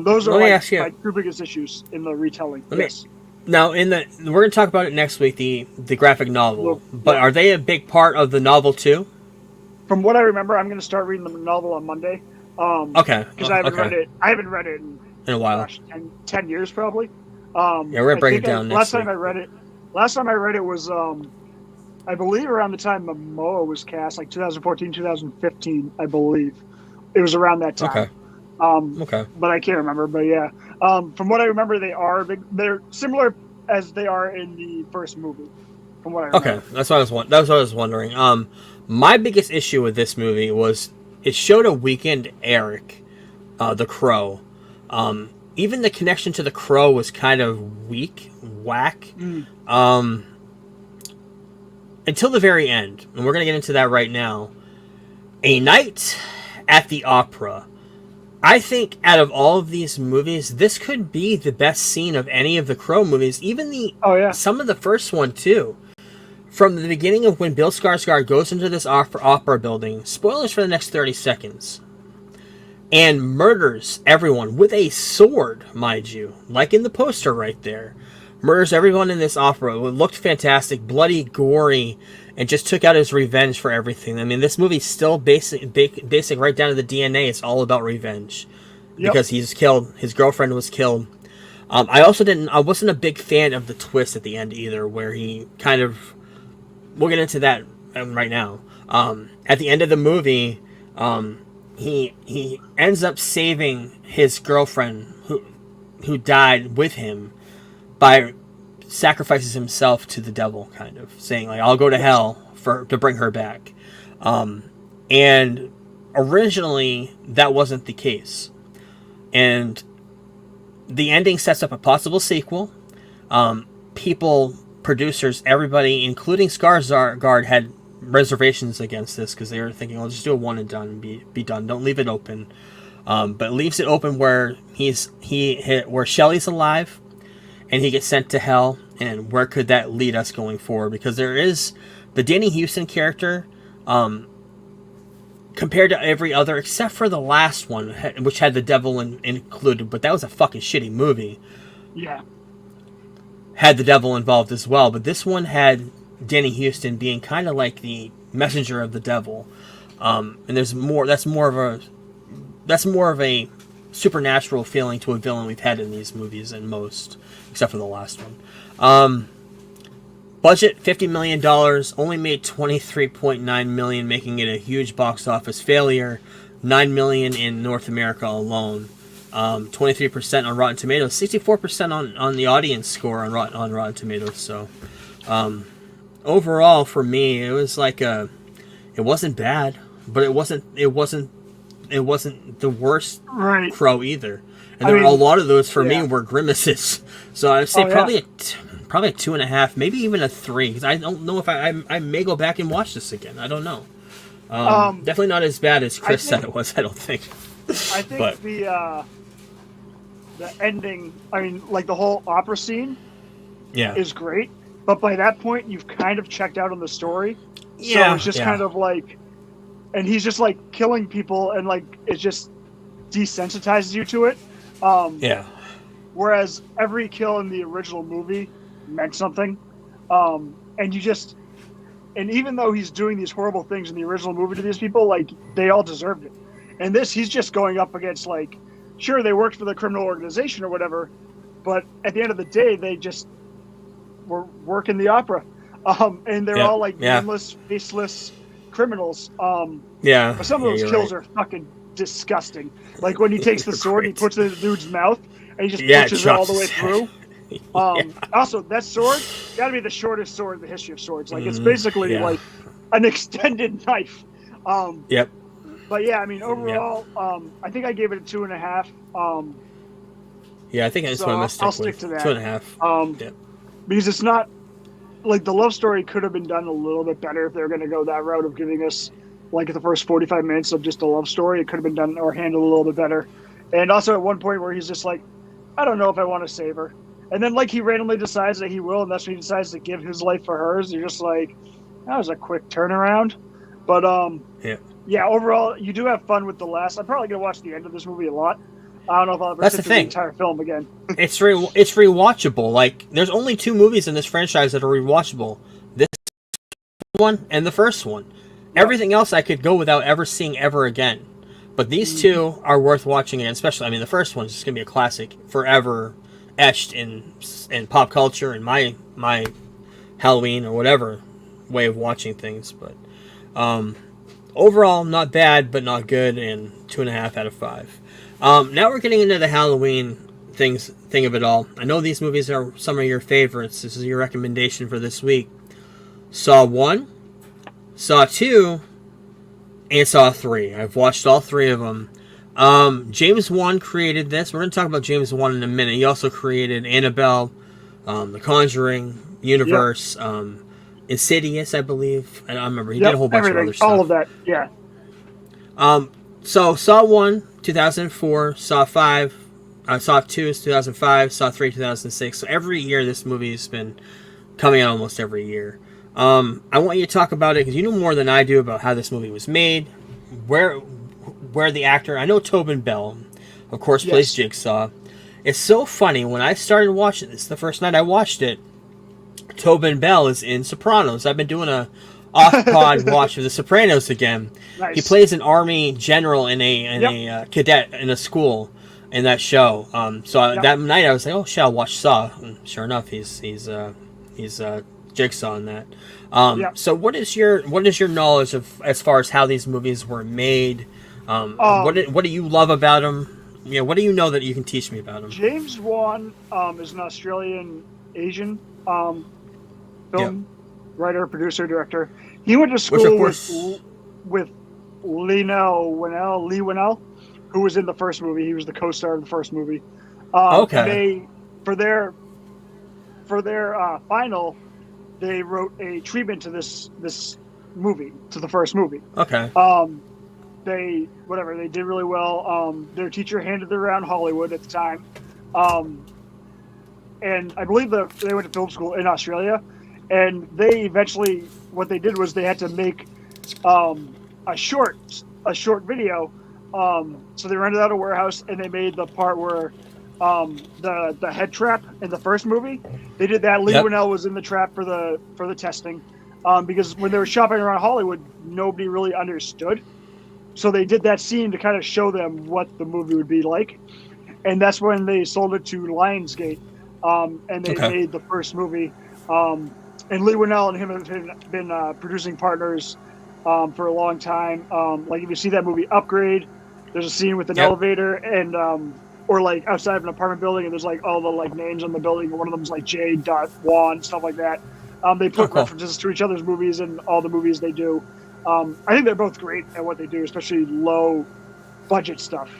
Speaker 3: Those are my two biggest issues in the retelling.
Speaker 2: Now, we're going to talk about it next week, the graphic novel. But are they a big part of the novel, too?
Speaker 3: From what I remember, I'm going to start reading the novel on Monday.
Speaker 2: Okay.
Speaker 3: Because I haven't read it. I haven't read it in
Speaker 2: a while.
Speaker 3: Gosh, 10 years, probably.
Speaker 2: We're going to break it down next week.
Speaker 3: Last time I read it was, I believe, around the time Momoa was cast, like 2014, 2015, I believe. It was around that time.
Speaker 2: Okay.
Speaker 3: But I can't remember. But yeah, from what I remember, they're similar as they are in the first movie. From what I remember.
Speaker 2: Okay, that's what I was wondering. My biggest issue with this movie was it showed a weakened Eric, the Crow. Even the connection to the Crow was kind of whack. Until the very end, and we're going to get into that right now. A Night at the Opera. I think out of all of these movies, this could be the best scene of any of the Crow movies, even some of the first one too. From the beginning of when Bill Skarsgård goes into this opera building, spoilers for the next 30 seconds, and murders everyone with a sword, mind you, like in the poster right there. Murders everyone in this opera. It looked fantastic, bloody, gory, and just took out his revenge for everything. I mean, this movie's still basic right down to the DNA. It's all about revenge. Because he's killed, his girlfriend was killed. I wasn't a big fan of the twist at the end either, where he kind of, we'll get into that right now. At the end of the movie, he ends up saving his girlfriend who died with him by sacrifices himself to the devil, kind of saying like, I'll go to hell to bring her back. And originally that wasn't the case. And the ending sets up a possible sequel. Producers, everybody, including Skarsgård, had reservations against this because they were thinking, "Well, just do a one and done, and be done. Don't leave it open." But it leaves it open where where Shelley's alive, and he gets sent to hell. And where could that lead us going forward? Because there is the Danny Houston character, compared to every other except for the last one, which had the devil included, but that was a fucking shitty movie.
Speaker 3: Yeah.
Speaker 2: had the devil involved as well, but this one had Danny Houston being kind of like the messenger of the devil, and there's more. That's more of a supernatural feeling to a villain we've had in these movies than most, except for the last one. Budget $50 million, only made $23.9 million, making it a huge box office failure. $9 million in North America alone. 23% on Rotten Tomatoes, 64% on the audience score on Rotten Tomatoes. So, overall for me, it was like it wasn't bad, but it wasn't the worst
Speaker 3: Right.
Speaker 2: Crow either. And a lot of those for me were grimaces. So I'd say probably a 2.5, maybe even a 3, because I don't know if I may go back and watch this again. I don't know. Definitely not as bad as Chris said it was. I don't think.
Speaker 3: I think the ending, I mean, like the whole opera scene, is great. But by that point, you've kind of checked out on the story.
Speaker 2: Yeah,
Speaker 3: so it's just kind of like, and he's just like killing people, and like it just desensitizes you to it. Whereas every kill in the original movie meant something, and even though he's doing these horrible things in the original movie to these people, like they all deserved it. And this, he's just going up against, like, sure, they worked for the criminal organization or whatever, but at the end of the day, they just were working the opera, and they're all like nameless, faceless criminals. But some of those kills are fucking disgusting. Like when he takes the sword, he puts it in the dude's mouth, and he just pushes it all the way through. Also, that sword got to be the shortest sword in the history of swords. Like it's basically like an extended knife. But yeah, I mean, overall, I think I gave it a 2.5.
Speaker 2: I think that's what I'm gonna stick to that 2.5.
Speaker 3: Because it's not like the love story could have been done a little bit better if they're going to go that route of giving us like the first 45 minutes of just a love story. It could have been done or handled a little bit better. And also at one point where he's just like, I don't know if I want to save her. And then like he randomly decides that he will, and that's when he decides to give his life for hers. You're just like, that was a quick turnaround. But overall, you do have fun with the last. I'm probably gonna watch the end of this movie a lot. I don't know if I'll ever sit through the entire film again.
Speaker 2: It's rewatchable. Like there's only 2 movies in this franchise that are rewatchable. This one and the first one. Everything else I could go without ever seeing ever again. But these 2 are worth watching again. Especially, I mean, the first one is just gonna be a classic, forever etched in pop culture and my Halloween or whatever way of watching things. But overall, not bad, but not good, and 2.5 out of 5. Now we're getting into the Halloween thing of it all. I know these movies are some of your favorites. This is your recommendation for this week. Saw 1, Saw 2, and Saw 3. I've watched all 3 of them. James Wan created this. We're going to talk about James Wan in a minute. He also created Annabelle, The Conjuring universe, Insidious, I believe. I don't remember. He did a whole bunch of other stuff.
Speaker 3: All of that, yeah.
Speaker 2: So Saw 1, 2004. Saw 5. Saw 2 is 2005. Saw 3, 2006. So every year this movie's been coming out almost every year. I want you to talk about it because you know more than I do about how this movie was made, where the actor, I know Tobin Bell, of course, plays Jigsaw. It's so funny, when I started watching this, the first night I watched it, Tobin Bell is in Sopranos. I've been doing a off-pod watch of The Sopranos again. Nice. He plays an army general in a cadet in a school in that show. That night I was like, oh shit, I'll watch Saw. And sure enough, he's Jigsaw in that. So what is your knowledge of as far as how these movies were made? What do you love about them? Yeah, what do you know that you can teach me about them?
Speaker 3: James Wan is an Australian Asian film writer, producer, director. He went to school with Lee Winnell, who was in the first movie. He was the co-star of the first movie. They for their final, they wrote a treatment to this movie, to the first movie.
Speaker 2: Okay.
Speaker 3: They did really well. Their teacher handed it around Hollywood at the time, and I believe they went to film school in Australia. And they eventually, what they did was they had to make a short video. So they rented out a warehouse and they made the part where the head trap in the first movie. They did that. Lee Winnell was in the trap for the testing, because when they were shopping around Hollywood, nobody really understood. So they did that scene to kind of show them what the movie would be like, and that's when they sold it to Lionsgate, and they made the first movie. And Lee Winnell and him have been producing partners for a long time. Like if you see that movie Upgrade, there's a scene with an elevator and or like outside of an apartment building, and there's like all the like names on the building, and one of them's like J. Wan, stuff like that. They put references to each other's movies in all the movies they do. I think they're both great at what they do, especially low budget stuff.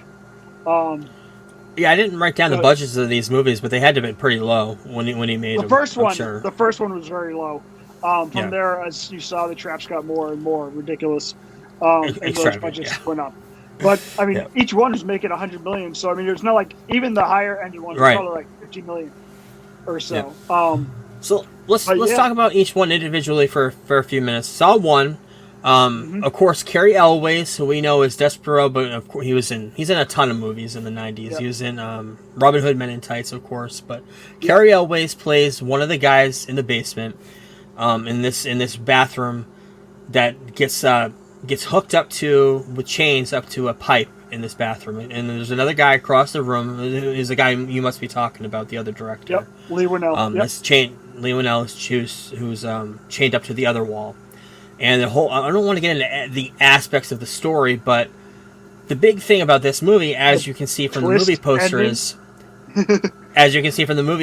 Speaker 2: Yeah, I didn't write down the budgets of these movies, but they had to be pretty low when he made them.
Speaker 3: The first one was very low. From there, as you saw, the traps got more and more ridiculous, and those budgets went up. But I mean, each one is making $100 million, so I mean, it's not like even the higher end ones are probably like $50 million or so.
Speaker 2: Yeah. So let's talk about each one individually for a few minutes. Saw 1. Of course, Cary Elwes, who we know is Despero, but of course he's in a ton of movies in the 90s. Yep. He was in Robin Hood Men in Tights, of course, but Cary Elwes plays one of the guys in the basement, in this bathroom that gets hooked up with chains up to a pipe in this bathroom, and there's another guy across the room. Is the guy you must be talking about, the other director.
Speaker 3: Yep, Lee Winnell.
Speaker 2: Lee Winnell who's chained up to the other wall. And the whole, I don't want to get into the aspects of the story, but the big thing about this movie, as you can see from the movie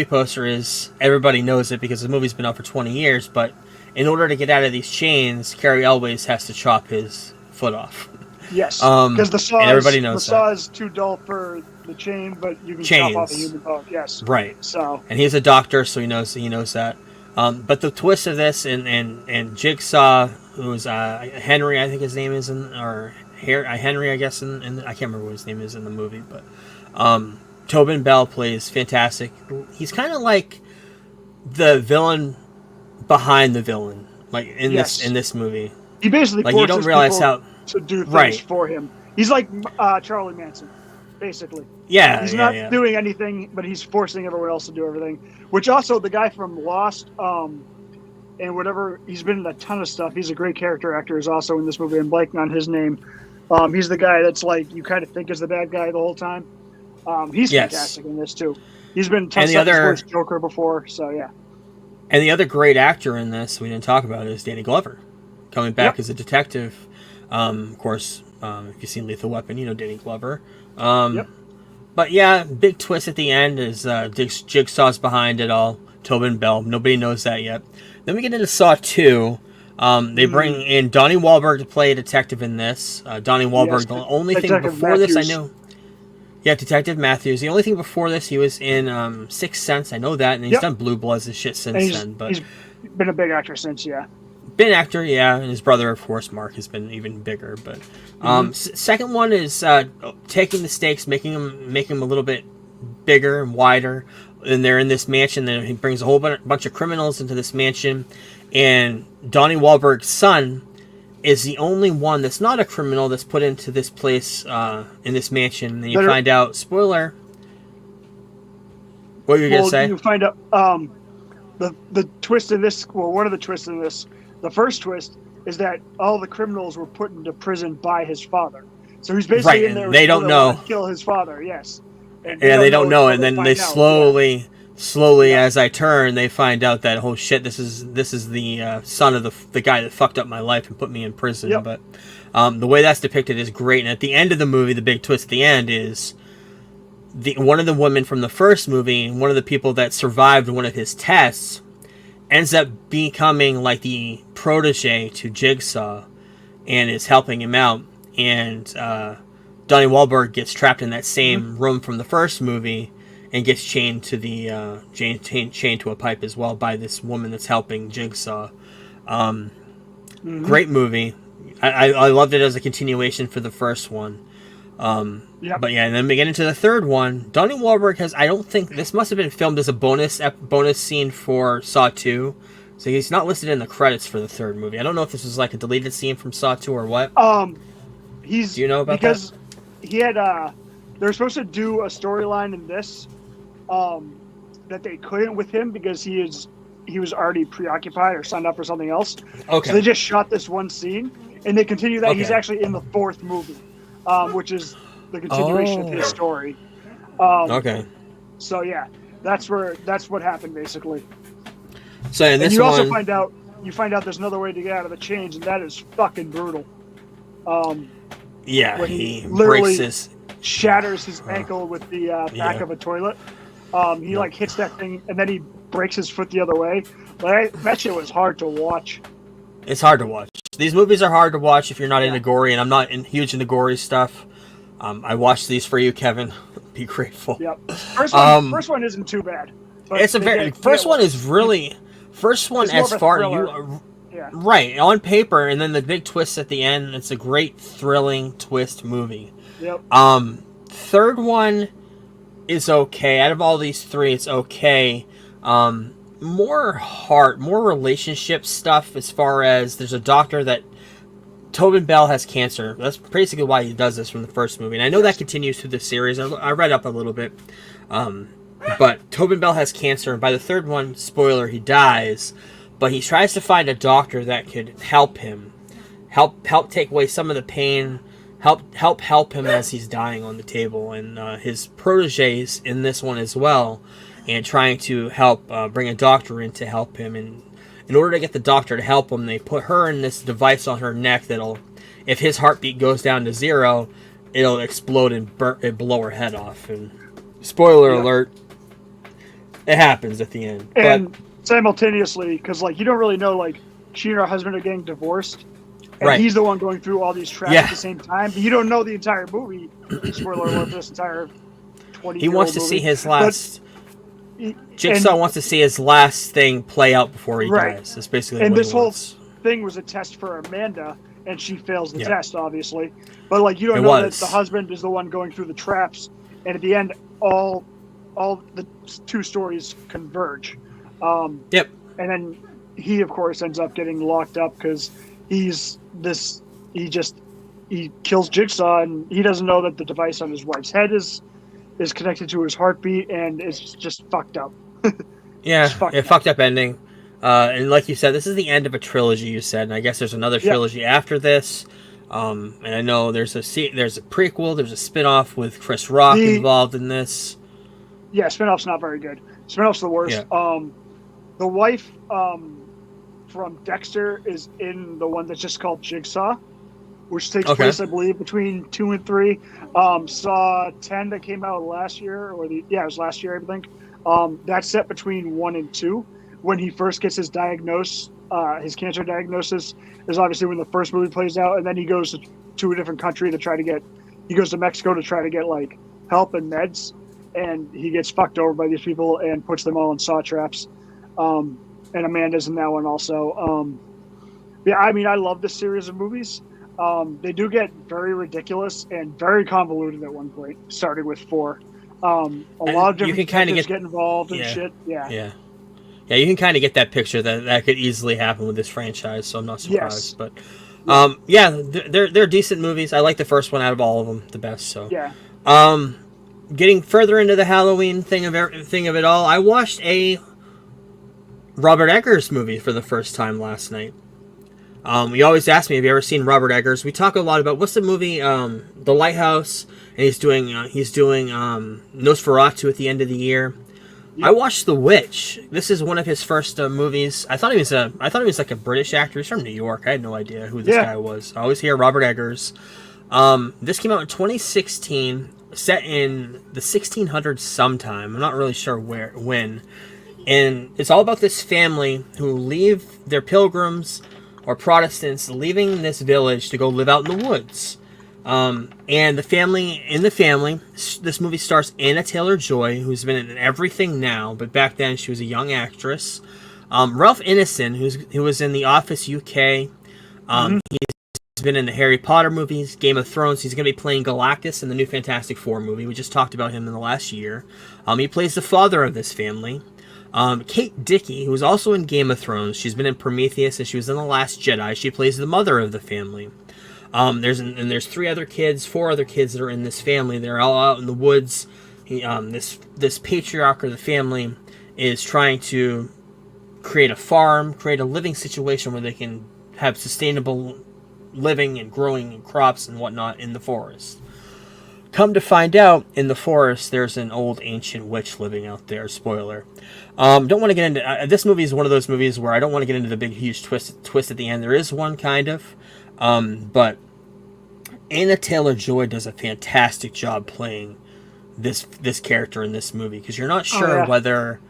Speaker 2: poster, is everybody knows it because the movie's been out for 20 years, but in order to get out of these chains, Cary Elwes has to chop his foot off.
Speaker 3: Yes, because the saw
Speaker 2: is
Speaker 3: too dull for the chain, but you can chop off a human bone. Yes,
Speaker 2: right.
Speaker 3: So,
Speaker 2: and he's a doctor, so he knows that. But the twist of this, and Jigsaw, who's Henry, I think his name is, Henry, I guess, I can't remember what his name is in the movie, but Tobin Bell plays fantastic. He's kind of like the villain behind the villain, like in this movie.
Speaker 3: He basically
Speaker 2: like you don't realize how
Speaker 3: to do things for him. He's like Charlie Manson, basically.
Speaker 2: Yeah,
Speaker 3: he's not doing anything, but he's forcing everyone else to do everything. Which also the guy from Lost, and whatever, he's been in a ton of stuff. He's a great character actor. Is also in this movie. I'm blanking on his name. He's the guy that's like you kind of think is the bad guy the whole time. He's fantastic in this too. He's been first Joker before, so yeah.
Speaker 2: And the other great actor in this we didn't talk about is Danny Glover, coming back as a detective. Of course, if you've seen Lethal Weapon, you know Danny Glover. But yeah, big twist at the end is Jigsaw's behind it all. Tobin Bell. Nobody knows that yet. Then we get into Saw 2. They bring in Donnie Wahlberg to play a detective in this. Donnie Wahlberg, the only thing before this I knew... Yeah, Detective Matthews. The only thing before this, he was in Sixth Sense. I know that, and he's done Blue Bloods and shit since then. But
Speaker 3: he's been a big actor since,
Speaker 2: Been actor, and his brother, of course, Mark, has been even bigger. But second one is taking the stakes, making them a little bit bigger and wider. And they're in this mansion. Then he brings a whole bunch of criminals into this mansion, and Donnie Wahlberg's son is the only one that's not a criminal that's put into this place in this mansion. And you find out, spoiler. What were you gonna say?
Speaker 3: You find out the twist in this. Well, one of the twists in this. The first twist is that all the criminals were put into prison by his father. So he's basically in there.
Speaker 2: They don't know.
Speaker 3: Kill his father. Yes.
Speaker 2: And they don't know. And then they slowly, as I turn, they find out that, oh shit, this is the son of the guy that fucked up my life and put me in prison. But the way that's depicted is great. And at the end of the movie, the big twist at the end is one of the women from the first movie, one of the people that survived one of his tests, ends up becoming like the protege to Jigsaw and is helping him out. And Donnie Wahlberg gets trapped in that same room from the first movie and gets chained to the chained to a pipe as well by this woman that's helping Jigsaw. Great movie. I loved it as a continuation for the first one. But yeah, and then we get into the third one. Donnie Wahlberg has, I don't think, this must have been filmed as a bonus scene for Saw 2. So he's not listed in the credits for the third movie. I don't know if this was like a deleted scene from Saw 2 or what. Do you know about that?
Speaker 3: Because he had, they were supposed to do a storyline in this that they couldn't with him because he was already preoccupied or signed up for something else.
Speaker 2: Okay.
Speaker 3: So they just shot this one scene, and they continue that.
Speaker 2: Okay.
Speaker 3: He's actually in the fourth movie, which is the continuation of his story.
Speaker 2: Okay.
Speaker 3: So yeah, that's what happened basically.
Speaker 2: So in this
Speaker 3: and you
Speaker 2: one,
Speaker 3: also find out there's another way to get out of the chains, and that is fucking brutal.
Speaker 2: Yeah,
Speaker 3: when
Speaker 2: he
Speaker 3: literally
Speaker 2: breaks his
Speaker 3: shatters his ankle with the back of a toilet. He like hits that thing, and then he breaks his foot the other way. But that shit was hard to watch.
Speaker 2: It's hard to watch. These movies are hard to watch if you're not into gory, and I'm not huge into gory stuff. I watched these for you, Kevin. Be grateful.
Speaker 3: Yep. First one isn't too bad.
Speaker 2: It's first one is really first one as far you right on paper, and then the big twist at the end. It's a great thrilling twist movie.
Speaker 3: Yep.
Speaker 2: Third one is okay. Out of all these three, it's okay. More heart, more relationship stuff. As far as there's a doctor that Tobin Bell has cancer. That's basically why he does this from the first movie, and I know that continues through the series. I read up a little bit, but Tobin Bell has cancer, and by the third one, spoiler, he dies. But he tries to find a doctor that could help him, help take away some of the pain, help him as he's dying on the table, and his proteges in this one as well, and trying to help bring a doctor in to help him. And in order to get the doctor to help him, they put her in this device on her neck that'll, if his heartbeat goes down to 0, it'll explode and blow her head off. And spoiler alert, it happens at the end.
Speaker 3: And simultaneously, because like you don't really know, like she and her husband are getting divorced, and he's the one going through all these traps at the same time. But you don't know the entire movie. Spoiler alert for this entire 20.
Speaker 2: He wants to see his last. Jigsaw wants to see his last thing play out before he dies. That's basically
Speaker 3: and
Speaker 2: what
Speaker 3: this
Speaker 2: he
Speaker 3: whole
Speaker 2: wants.
Speaker 3: thing was a test for Amanda, and she fails the test, obviously. But like you don't know that the husband is the one going through the traps, and at the end, all the two stories converge. And then he, of course, ends up getting locked up because he kills Jigsaw, and he doesn't know that the device on his wife's head is connected to his heartbeat, and it's just fucked up.
Speaker 2: Fucked up ending. And like you said, this is the end of a trilogy, you said, and I guess there's another trilogy after this. And I know there's a prequel, there's a spin-off with Chris Rock involved in this.
Speaker 3: Yeah, spin-off's not very good. Spin-off's the worst. Yeah. The wife from Dexter is in the one that's just called Jigsaw, which takes place, I believe, between 2 and 3. Saw 10 that came out last year, it was last year, I think. That's set between 1 and 2. When he first gets his his cancer diagnosis is obviously when the first movie plays out, and then he goes to a different country he goes to Mexico to try to get like help and meds, and he gets fucked over by these people and puts them all in saw traps. And Amanda's in that one also. I mean, I love this series of movies. They do get very ridiculous and very convoluted at one point, starting with 4. A lot of different characters get involved and shit. Yeah,
Speaker 2: you can kind of get that picture that could easily happen with this franchise, so I'm not surprised. But they're decent movies. I like the first one out of all of them the best. So getting further into the Halloween thing of it all, I watched a Robert Eggers movie for the first time last night. You always ask me, have you ever seen Robert Eggers? We talk a lot about what's the movie, The Lighthouse, and he's doing Nosferatu at the end of the year. Yep. I watched The Witch. This is one of his first movies. I thought he was like a British actor. He's from New York. I had no idea who this guy was. I always hear Robert Eggers. This came out in 2016, set in the 1600s sometime. I'm not really sure when. And it's all about this family who leave their pilgrims or Protestants leaving this village to go live out in the woods. And the family, this movie stars Anna Taylor-Joy, who's been in everything now, but back then she was a young actress. Ralph Ineson, who was in The Office UK. He's been in the Harry Potter movies, Game of Thrones. He's going to be playing Galactus in the new Fantastic Four movie. We just talked about him in the last year. He plays the father of this family. Kate Dickie, who's also in Game of Thrones. She's been in Prometheus, and she was in The Last Jedi. She plays the mother of the family. There's 4 other kids that are in this family. They're all out in the woods, this patriarch or the family is trying to create a farm, create a living situation where they can have sustainable living and growing crops and whatnot in the forest. Come to find out, in the forest, there's an old ancient witch living out there. Spoiler. Don't want to get into... this movie is one of those movies where I don't want to get into the big, huge twist at the end. There is one, kind of. But Anna Taylor-Joy does a fantastic job playing this character in this movie, because you're not sure whether...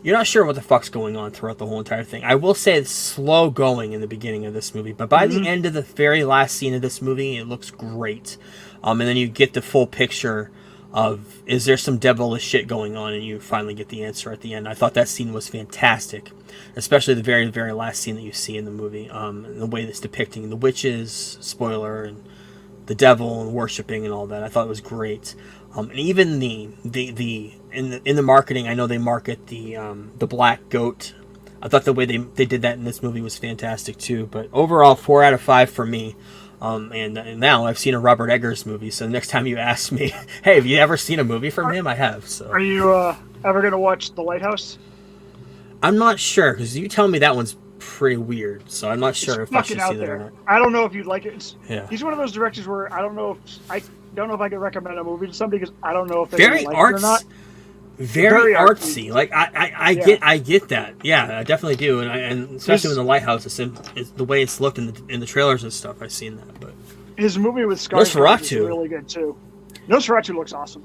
Speaker 2: You're not sure what the fuck's going on throughout the whole entire thing. I will say it's slow going in the beginning of this movie, but by the end of the very last scene of this movie, it looks great. And then you get the full picture of, is there some devilish shit going on, and you finally get the answer at the end. I thought that scene was fantastic, especially the very, very last scene that you see in the movie. And the way that's depicting the witches, spoiler, and the devil and worshiping and all that. I thought it was great. And even in the marketing, I know they market the black goat. I thought the way they did that in this movie was fantastic too. But overall, 4 out of 5 for me. And now I've seen a Robert Eggers movie, so next time you ask me, hey, have you ever seen a movie from him? I have. So. Are
Speaker 3: you ever going to watch The Lighthouse?
Speaker 2: I'm not sure, because you tell me that one's pretty weird, so I'm not sure if I should see that or not.
Speaker 3: I don't know if you'd like it. He's one of those directors where I don't know if I could recommend a movie to somebody, because I don't know if they like it or not.
Speaker 2: Very artsy. Like I get that. Yeah, I definitely do, and especially in The Lighthouse, it's the way it's looked in the trailers and stuff. I've seen that, but
Speaker 3: his movie with Skarsgård is really good too. Nosferatu looks awesome.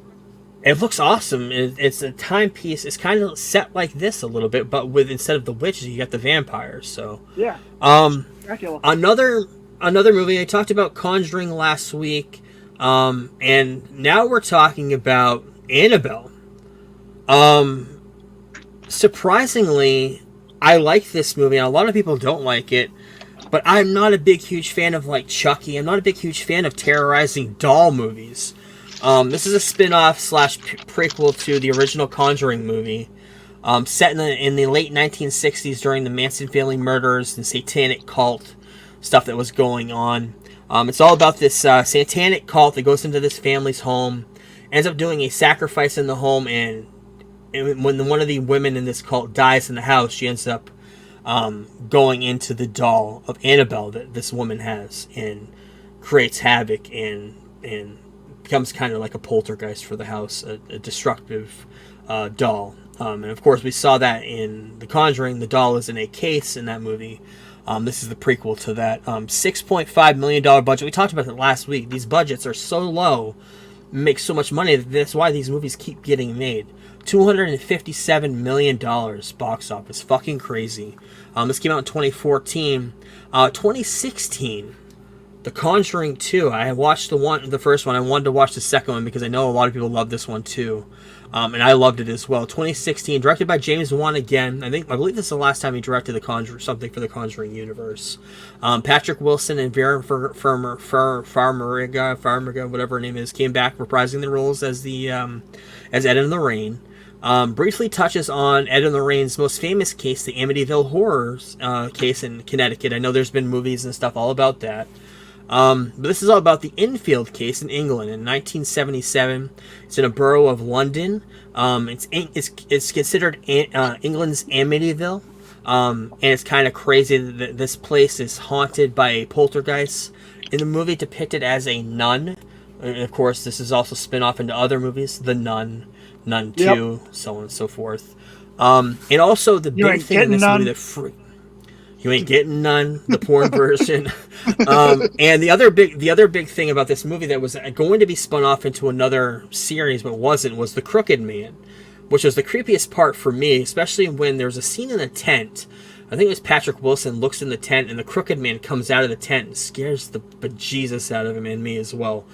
Speaker 2: It looks awesome. It's a timepiece. It's kind of set like this a little bit, but with, instead of the witches, you got the vampires. So
Speaker 3: yeah. Dracula.
Speaker 2: Another movie. I talked about Conjuring last week, and now we're talking about Annabelle. Surprisingly, I like this movie, and a lot of people don't like it, but I'm not a big, huge fan of, like, Chucky. I'm not a big, huge fan of terrorizing doll movies. This is a spin-off / prequel to the original Conjuring movie, set in the late 1960s during the Manson family murders and satanic cult stuff that was going on. It's all about this satanic cult that goes into this family's home, ends up doing a sacrifice in the home, and when one of the women in this cult dies in the house, she ends up going into the doll of Annabelle that this woman has, and creates havoc and becomes kind of like a poltergeist for the house, a destructive doll. And of course, we saw that in The Conjuring. The doll is in a case in that movie. This is the prequel to that. $6.5 million budget. We talked about it last week. These budgets are so low, make so much money. That's why these movies keep getting made. $257 million box office. Fucking crazy. This came out in 2014. 2016, The Conjuring 2. I watched the first one. I wanted to watch the second one because I know a lot of people love this one too. And I loved it as well. 2016, directed by James Wan again. I believe this is the last time he directed something for the Conjuring universe. Patrick Wilson and Vera Farmiga, whatever her name is, came back reprising the roles as Ed and Lorraine. Briefly touches on Ed and Lorraine's most famous case, the Amityville Horrors case in Connecticut. I know there's been movies and stuff all about that. But this is all about the Enfield case in England in 1977. It's in a borough of London. It's considered England's Amityville. And it's kind of crazy that this place is haunted by a poltergeist. In the movie, depicted as a nun. And of course, this is also spin off into other movies. The Nun, Nun 2, so on and so forth. And also the big thing in this movie you ain't getting none, the porn version. And the other big thing about this movie that was going to be spun off into another series but wasn't, was The Crooked Man, which was the creepiest part for me, especially when there's a scene in a tent. I think it was Patrick Wilson looks in the tent, and the Crooked Man comes out of the tent and scares the bejesus out of him and me as well.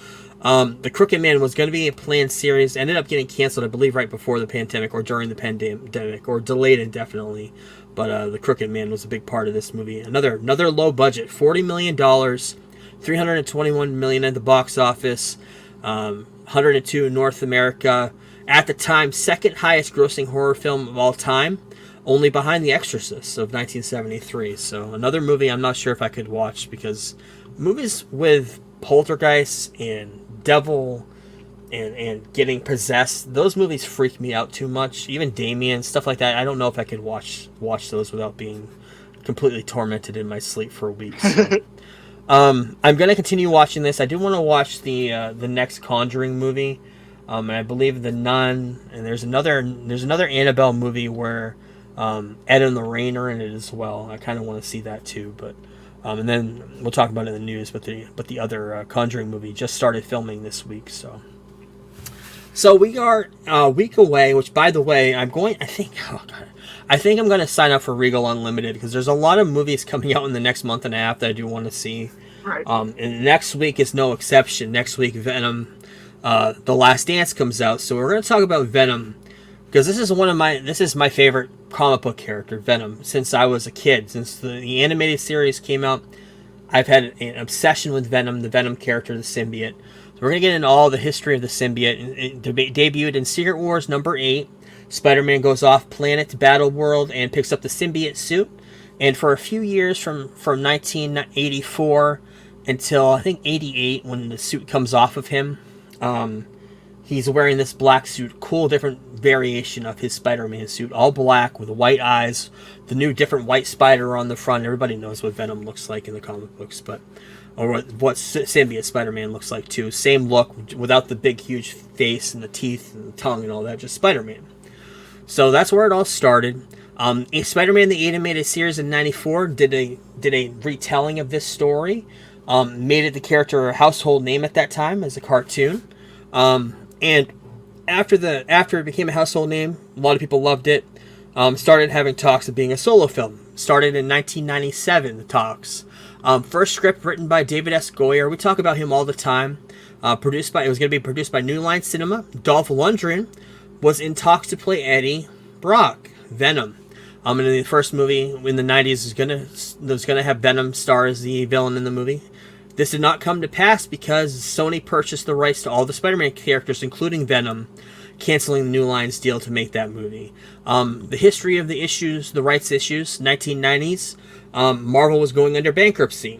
Speaker 2: The Crooked Man was going to be a planned series, ended up getting canceled, I believe, right before the pandemic or during the pandemic, or delayed indefinitely. But The Crooked Man was a big part of this movie. Another low budget, $40 million, $321 million at the box office, 102 in North America. At the time, second highest grossing horror film of all time, only behind The Exorcist of 1973. So another movie I'm not sure if I could watch, because movies with poltergeists and devil and getting possessed. Those movies freak me out too much. Even Damien, stuff like that. I don't know if I could watch those without being completely tormented in my sleep for weeks. So. I'm gonna continue watching this. I do want to watch the next Conjuring movie, and I believe The Nun. And there's another Annabelle movie where Ed and Lorraine are in it as well. I kind of want to see that too, but. And then we'll talk about it in the news. But the other Conjuring movie just started filming this week, so we are a week away. Which, by the way, I think I'm going to sign up for Regal Unlimited because there's a lot of movies coming out in the next month and a half that I do want to see.
Speaker 3: Right.
Speaker 2: And next week is no exception. Next week, Venom, The Last Dance comes out, so we're going to talk about Venom because this is my favorite comic book character, Venom, since I was a kid. Since the animated series came out, I've had an obsession with Venom, the Venom character, the symbiote. So we're going to get into all the history of the symbiote. It debuted in Secret Wars #8. Spider-Man goes off planet to Battle World and picks up the symbiote suit. And for a few years, from 1984 until I think 88, when the suit comes off of him, he's wearing this black suit, cool different variation of his Spider-Man suit, all black with white eyes, the new different white spider on the front. Everybody knows what Venom looks like in the comic books, or what symbiote Spider-Man looks like too. Same look, without the big huge face and the teeth and the tongue and all that, just Spider-Man. So that's where it all started. Spider-Man the Animated Series in '94 did a retelling of this story, made it the character a household name at that time as a cartoon. And after it became a household name, a lot of people loved it. Started having talks of being a solo film. Started in 1997, the talks. First script written by David S. Goyer. We talk about him all the time. It was going to be produced by New Line Cinema. Dolph Lundgren was in talks to play Eddie Brock, Venom. And the first movie in the 90s was gonna have Venom star as the villain in the movie. This did not come to pass because Sony purchased the rights to all the Spider-Man characters, including Venom, canceling the New Line's deal to make that movie. The history of the rights issues, 1990s, Marvel was going under bankruptcy.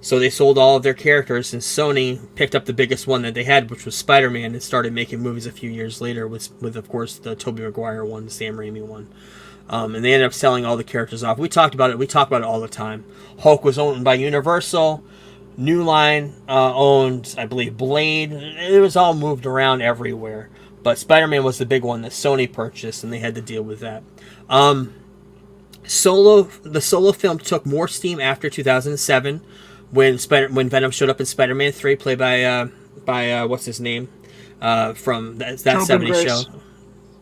Speaker 2: So they sold all of their characters, and Sony picked up the biggest one that they had, which was Spider-Man, and started making movies a few years later with of course, the Tobey Maguire one, the Sam Raimi one. And they ended up selling all the characters off. We talk about it all the time. Hulk was owned by Universal. New Line owned, I believe, Blade. It was all moved around everywhere. But Spider-Man was the big one that Sony purchased, and they had to deal with that. The solo film took more steam after 2007, when Venom showed up in Spider-Man 3, played by what's his name from that '70s show.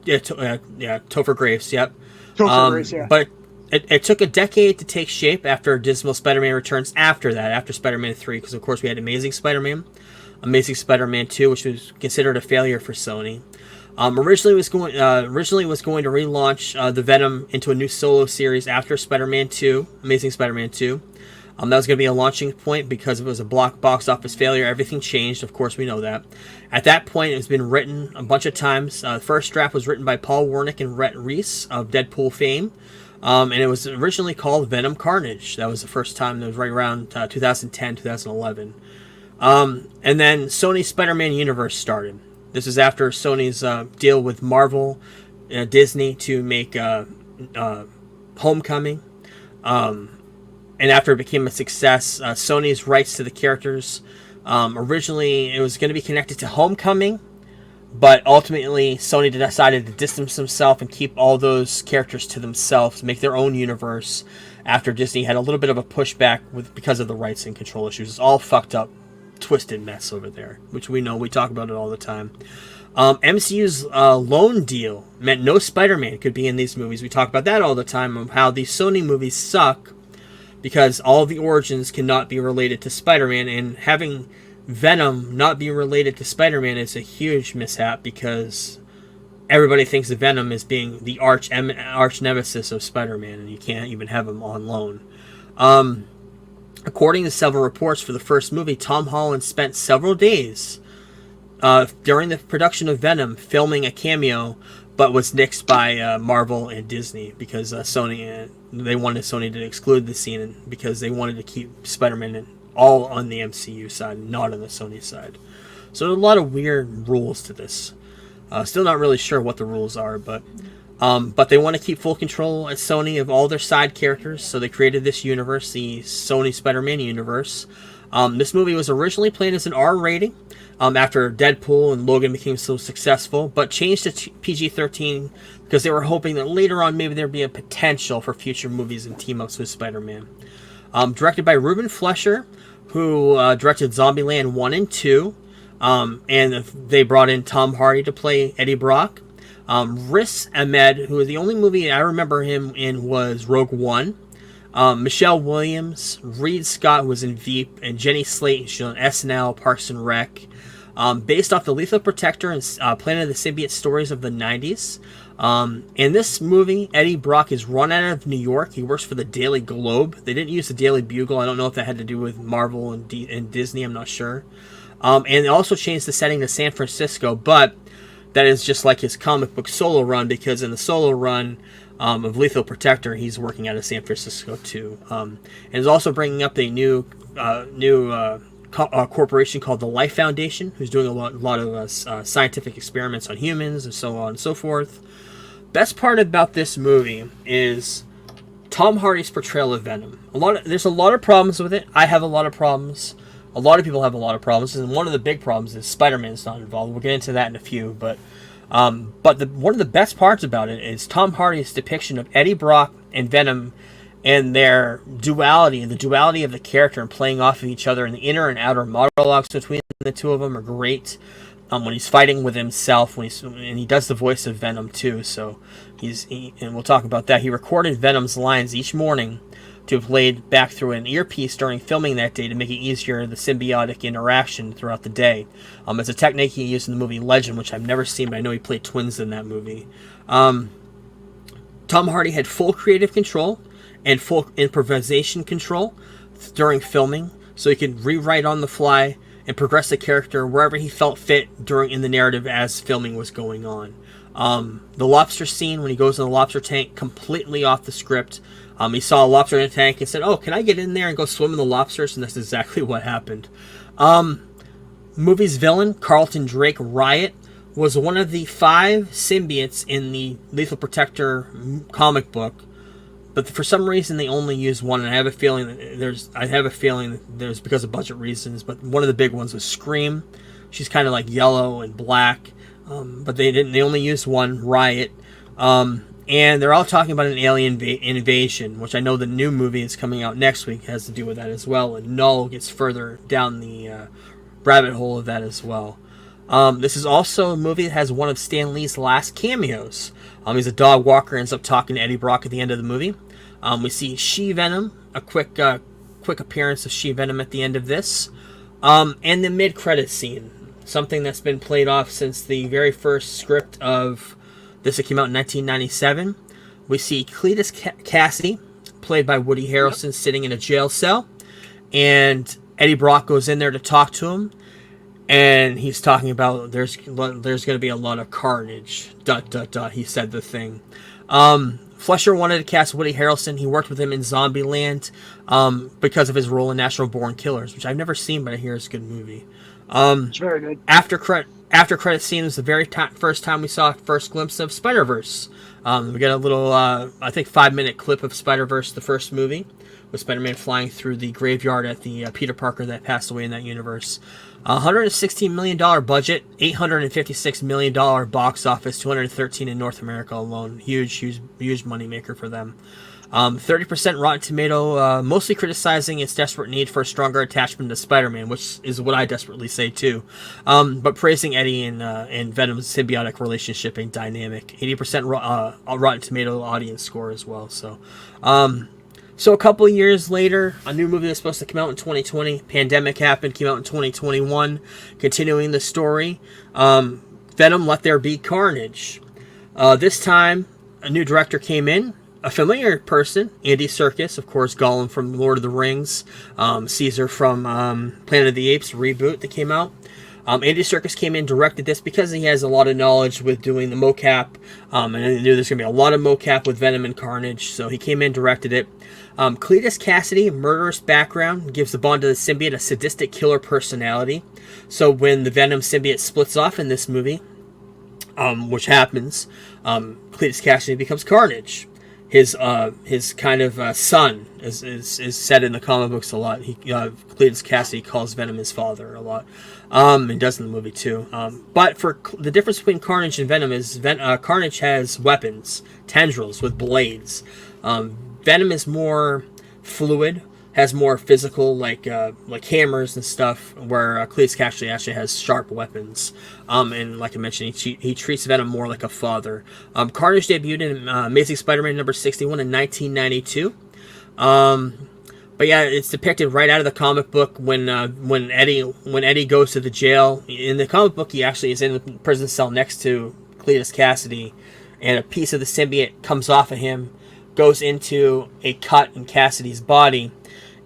Speaker 2: Yeah, Topher Grace. Yep. Topher Grace. Yeah. But it took a decade to take shape after Dismal Spider-Man Returns. After Spider-Man 3, because of course we had Amazing Spider-Man 2, which was considered a failure for Sony. Originally was going to relaunch the Venom into a new solo series after Spider-Man 2, Amazing Spider-Man 2. That was going to be a launching point because it was a box office failure. Everything changed, of course, we know that. At that point, it's been written a bunch of times. The first draft was written by Paul Wernick and Rhett Reese of Deadpool fame. And it was originally called Venom Carnage. That was the first time. That was right around 2010, 2011. And then Sony's Spider-Man universe started. This is after Sony's deal with Marvel, Disney to make Homecoming. And after it became a success, Sony's rights to the characters, originally it was going to be connected to Homecoming, but ultimately Sony decided to distance themselves and keep all those characters to themselves, make their own universe, after Disney had a little bit of a pushback because of the rights and control issues. It's all fucked up, twisted mess over there, which we know, we talk about it all the time. MCU's loan deal meant no Spider-Man could be in these movies. We talk about that all the time, of how these Sony movies suck because all the origins cannot be related to Spider-Man, and having Venom not be related to Spider-Man is a huge mishap because everybody thinks of Venom as being the arch nemesis of Spider-Man, and you can't even have him on loan. According to several reports for the first movie, Tom Holland spent several days during the production of Venom filming a cameo, but was nixed by Marvel and Disney because they wanted Sony to exclude the scene because they wanted to keep Spider-Man all on the MCU side, not on the Sony side. So there's a lot of weird rules to this. Still not really sure what the rules are, but they want to keep full control at Sony of all their side characters, so they created this universe, the Sony Spider-Man universe. This movie was originally planned as an R rating after Deadpool and Logan became so successful, but changed to PG-13 because they were hoping that later on maybe there'd be a potential for future movies and team-ups with Spider-Man. Directed by Ruben Fleischer, who directed Zombieland 1 and 2, and they brought in Tom Hardy to play Eddie Brock. Riz Ahmed, who the only movie I remember him in was Rogue One. Michelle Williams, Reed Scott was in Veep, and Jenny Slate, she's on SNL, Parks and Rec. Based off the Lethal Protector and Planet of the Symbiote stories of the 90s. In this movie, Eddie Brock is run out of New York. He works for the Daily Globe. They didn't use the Daily Bugle. I don't know if that had to do with Marvel and Disney. I'm not sure. And they also changed the setting to San Francisco, but that is just like his comic book solo run, because in the solo run of Lethal Protector, he's working out of San Francisco too. And is also bringing up a new corporation called the Life Foundation, who's doing a lot of scientific experiments on humans and so on and so forth. Best part about this movie is Tom Hardy's portrayal of Venom. There's a lot of problems with it. I have a lot of problems. A lot of people have a lot of problems, and one of the big problems is Spider-Man's not involved. We'll get into that in a few, but one of the best parts about it is Tom Hardy's depiction of Eddie Brock and Venom and their duality, and the duality of the character and playing off of each other, and the inner and outer monologues between the two of them are great. When he's fighting with himself, and he does the voice of Venom too, so and we'll talk about that. He recorded Venom's lines each morning to have played back through an earpiece during filming that day to make it easier, the symbiotic interaction throughout the day. It's a technique he used in the movie Legend, which I've never seen, but I know he played twins in that movie. Tom Hardy had full creative control and full improvisation control during filming, so he could rewrite on the fly and progress the character wherever he felt fit in the narrative as filming was going on. The lobster scene, when he goes in the lobster tank, completely off the script. He saw a lobster in a tank and said, "Oh, can I get in there and go swim in the lobsters?" And that's exactly what happened. Movie's villain, Carlton Drake Riot, was one of the 5 symbiotes in the Lethal Protector comic book, but for some reason they only used one, and I have a feeling that there's because of budget reasons. But one of the big ones was Scream. She's kind of like yellow and black, but they only used one, Riot. And they're all talking about an alien invasion, which I know the new movie is coming out next week has to do with that as well. And Null gets further down the rabbit hole of that as well. This is also a movie that has one of Stan Lee's last cameos. He's a dog walker, ends up talking to Eddie Brock at the end of the movie. We see She-Venom, a quick appearance of She-Venom at the end of this. And the mid-credits scene, something that's been played off since the very first script of this. It came out in 1997. We see Cletus Cassidy, played by Woody Harrelson, sitting in a jail cell. And Eddie Brock goes in there to talk to him. And he's talking about there's going to be a lot of carnage. ... He said the thing. Fleischer wanted to cast Woody Harrelson. He worked with him in Zombieland because of his role in Natural Born Killers, which I've never seen, but I hear it's a good movie.
Speaker 3: It's very good.
Speaker 2: After credit scene was the very first time we saw a first glimpse of Spider-Verse. We got a little, I think, 5-minute clip of Spider-Verse, the first movie, with Spider-Man flying through the graveyard at the Peter Parker that passed away in that universe. $116 million budget, $856 million box office, $213 in North America alone. Huge moneymaker for them. 30% Rotten Tomato, mostly criticizing its desperate need for a stronger attachment to Spider-Man, which is what I desperately say too. But praising Eddie and Venom's symbiotic relationship and dynamic. 80% Rotten Tomato audience score as well. So a couple of years later, a new movie was supposed to come out in 2020. Pandemic happened, came out in 2021. Continuing the story, Venom: Let There Be Carnage. This time, a new director came in. A familiar person, Andy Serkis, of course, Gollum from Lord of the Rings, Caesar from Planet of the Apes reboot that came out. Andy Serkis came in, directed this because he has a lot of knowledge with doing the mocap, and he knew there's going to be a lot of mocap with Venom and Carnage, so he came in, directed it. Cletus Cassidy, murderous background, gives the Bond to the symbiote a sadistic killer personality. So when the Venom symbiote splits off in this movie, which happens, Cletus Cassidy becomes Carnage. His kind of son is said in the comic books a lot. Cletus Cassidy calls Venom his father a lot, and does in the movie too. But for the difference between Carnage and Venom is Carnage has weapons, tendrils with blades. Venom is more fluid, has more physical, like hammers and stuff, where Cletus Cassidy actually has sharp weapons. And like I mentioned, he treats Venom more like a father. Carnage debuted in Amazing Spider-Man number 61 in 1992. But yeah, it's depicted right out of the comic book when Eddie goes to the jail. In the comic book, he actually is in the prison cell next to Cletus Cassidy, and a piece of the symbiote comes off of him, goes into a cut in Cassidy's body,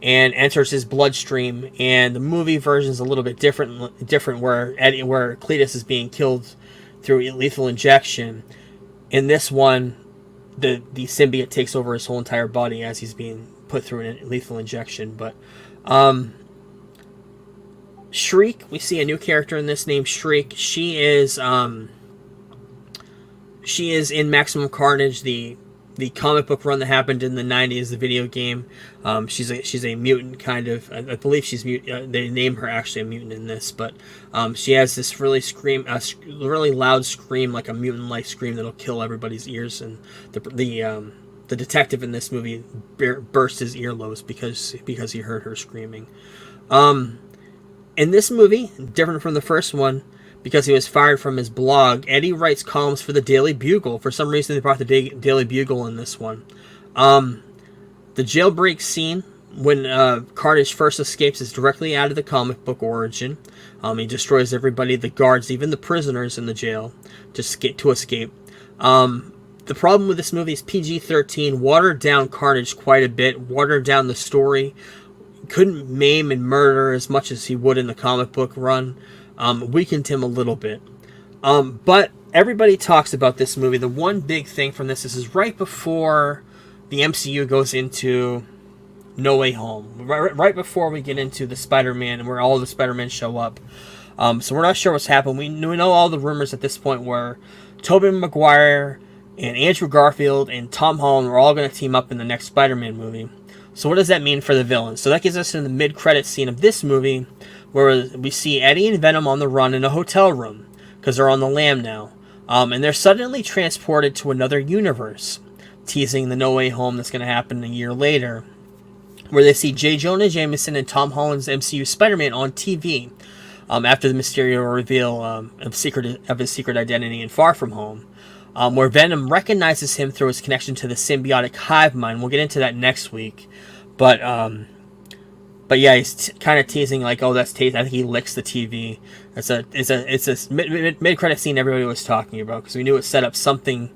Speaker 2: and enters his bloodstream. And the movie version is a little bit different where Cletus is being killed through lethal injection. In this one, the symbiote takes over his whole entire body as he's being put through a lethal injection. But Shriek, we see a new character in this named Shriek. She is in Maximum Carnage, the comic book run that happened in the 90s, the video game. She's a mutant, kind of. I believe she's mutant. They name her actually a mutant in this, but she has this really loud scream, like a mutant-like scream that'll kill everybody's ears. And the detective in this movie burst his earlobes because he heard her screaming. In this movie, different from the first one, because he was fired from his blog, Eddie writes columns for the Daily Bugle. For some reason, they brought the Daily Bugle in this one. The jailbreak scene, when Carnage first escapes, is directly out of the comic book origin. He destroys everybody, the guards, even the prisoners in the jail, to escape. The problem with this movie is PG-13 watered down Carnage quite a bit, watered down the story, couldn't maim and murder as much as he would in the comic book run. Weakened him a little bit. But everybody talks about this movie. The one big thing from this is right before the MCU goes into No Way Home. Right before we get into the Spider-Man and where all the Spider-Men show up. So we're not sure what's happened. We know all the rumors at this point where Tobey Maguire and Andrew Garfield and Tom Holland are all going to team up in the next Spider-Man movie. So what does that mean for the villains? So that gets us in the mid-credit scene of this movie, where we see Eddie and Venom on the run in a hotel room, because they're on the lam now. And they're suddenly transported to another universe, teasing the No Way Home that's going to happen a year later, where they see J. Jonah Jameson and Tom Holland's MCU Spider-Man on TV, after the Mysterio reveal of his secret identity in Far From Home, where Venom recognizes him through his connection to the symbiotic hive mind. We'll get into that next week. But yeah, he's kind of teasing like, oh, that's taste. I think he licks the TV. It's a mid credit scene everybody was talking about, because we knew it set up something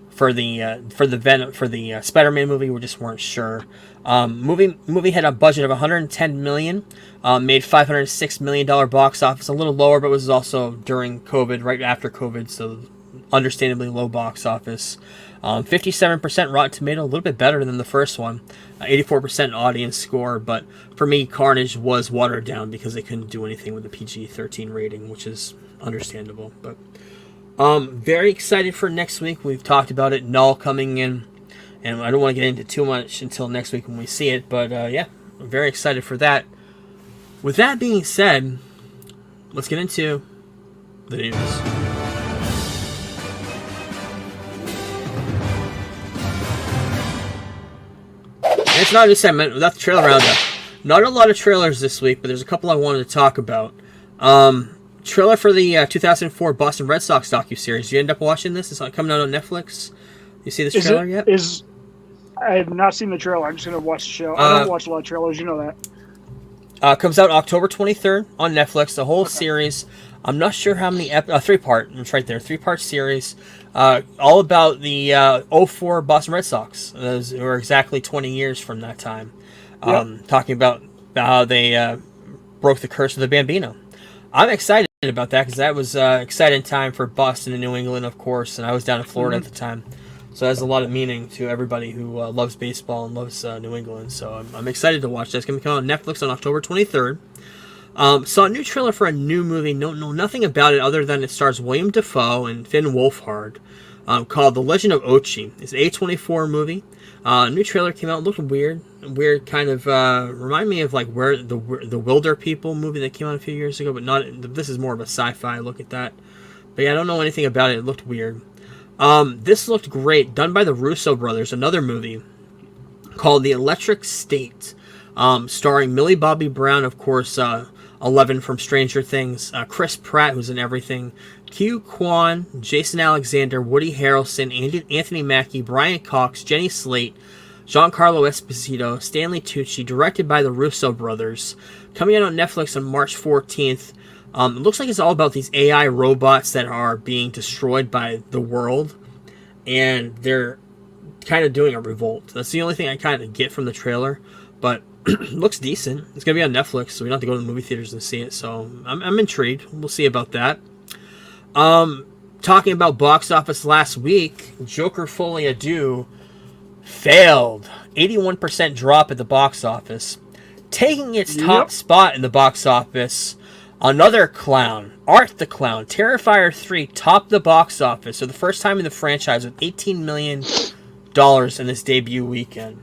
Speaker 2: for the Spider-Man movie. We just weren't sure. Movie had a budget of $110 million, made $506 million box office, a little lower, but was also during COVID, right after COVID, so understandably low box office. 57% Rotten Tomato, a little bit better than the first one. 84% audience score, but for me, Carnage was watered down because they couldn't do anything with the PG-13 rating, which is understandable. But very excited for next week. We've talked about it, Null coming in, and I don't want to get into too much until next week when we see it, but yeah, I'm very excited for that. With that being said, let's get into the news. It's not a segment without the trailer roundup. Not a lot of trailers this week, but there's a couple I wanted to talk about. Trailer for the 2004 Boston Red Sox docuseries. You end up watching this? It's coming out on Netflix. You see this trailer yet?
Speaker 3: I have not seen the trailer. I'm just going to watch the show. I don't watch a lot of trailers. You know that.
Speaker 2: Comes out October 23rd on Netflix. The whole series. I'm not sure how many three-part. It's right there. Three-part series. All about the 04 Boston Red Sox. Those were exactly 20 years from that time. Talking about how they broke the curse of the Bambino. I'm excited about that because that was exciting time for Boston and New England, of course, and I was down in Florida at the time. So it has a lot of meaning to everybody who loves baseball and loves New England. So I'm excited to watch that. It's going to come out on Netflix on October 23rd. Saw a new trailer for a new movie. Know nothing about it other than it stars William Dafoe and Finn Wolfhard, called The Legend of Ochi. It's an A24 movie. New trailer came out. Looked weird. Weird kind of remind me of like where the Wilder People movie that came out a few years ago, but not. This is more of a sci-fi look at that. But yeah, I don't know anything about it. It looked weird. This looked great. Done by the Russo brothers. Another movie called The Electric State, starring Millie Bobby Brown, of course. 11 from Stranger Things, Chris Pratt, who's in everything, Q Kwan, Jason Alexander, Woody Harrelson, Anthony Mackie, Brian Cox, Jenny Slate, Giancarlo Esposito, Stanley Tucci, directed by the Russo brothers, coming out on Netflix on March 14th. It looks like it's all about these AI robots that are being destroyed by the world, and they're kind of doing a revolt. That's the only thing I kind of get from the trailer, but looks decent. It's going to be on Netflix, so we don't have to go to the movie theaters and see it. So I'm intrigued. We'll see about that. Talking about box office last week, Joker Fully Ado failed. 81% drop at the box office. Taking its top spot in the box office, another clown, Art the Clown. Terrifier 3 topped the box office for the first time in the franchise with $18 million in this debut weekend.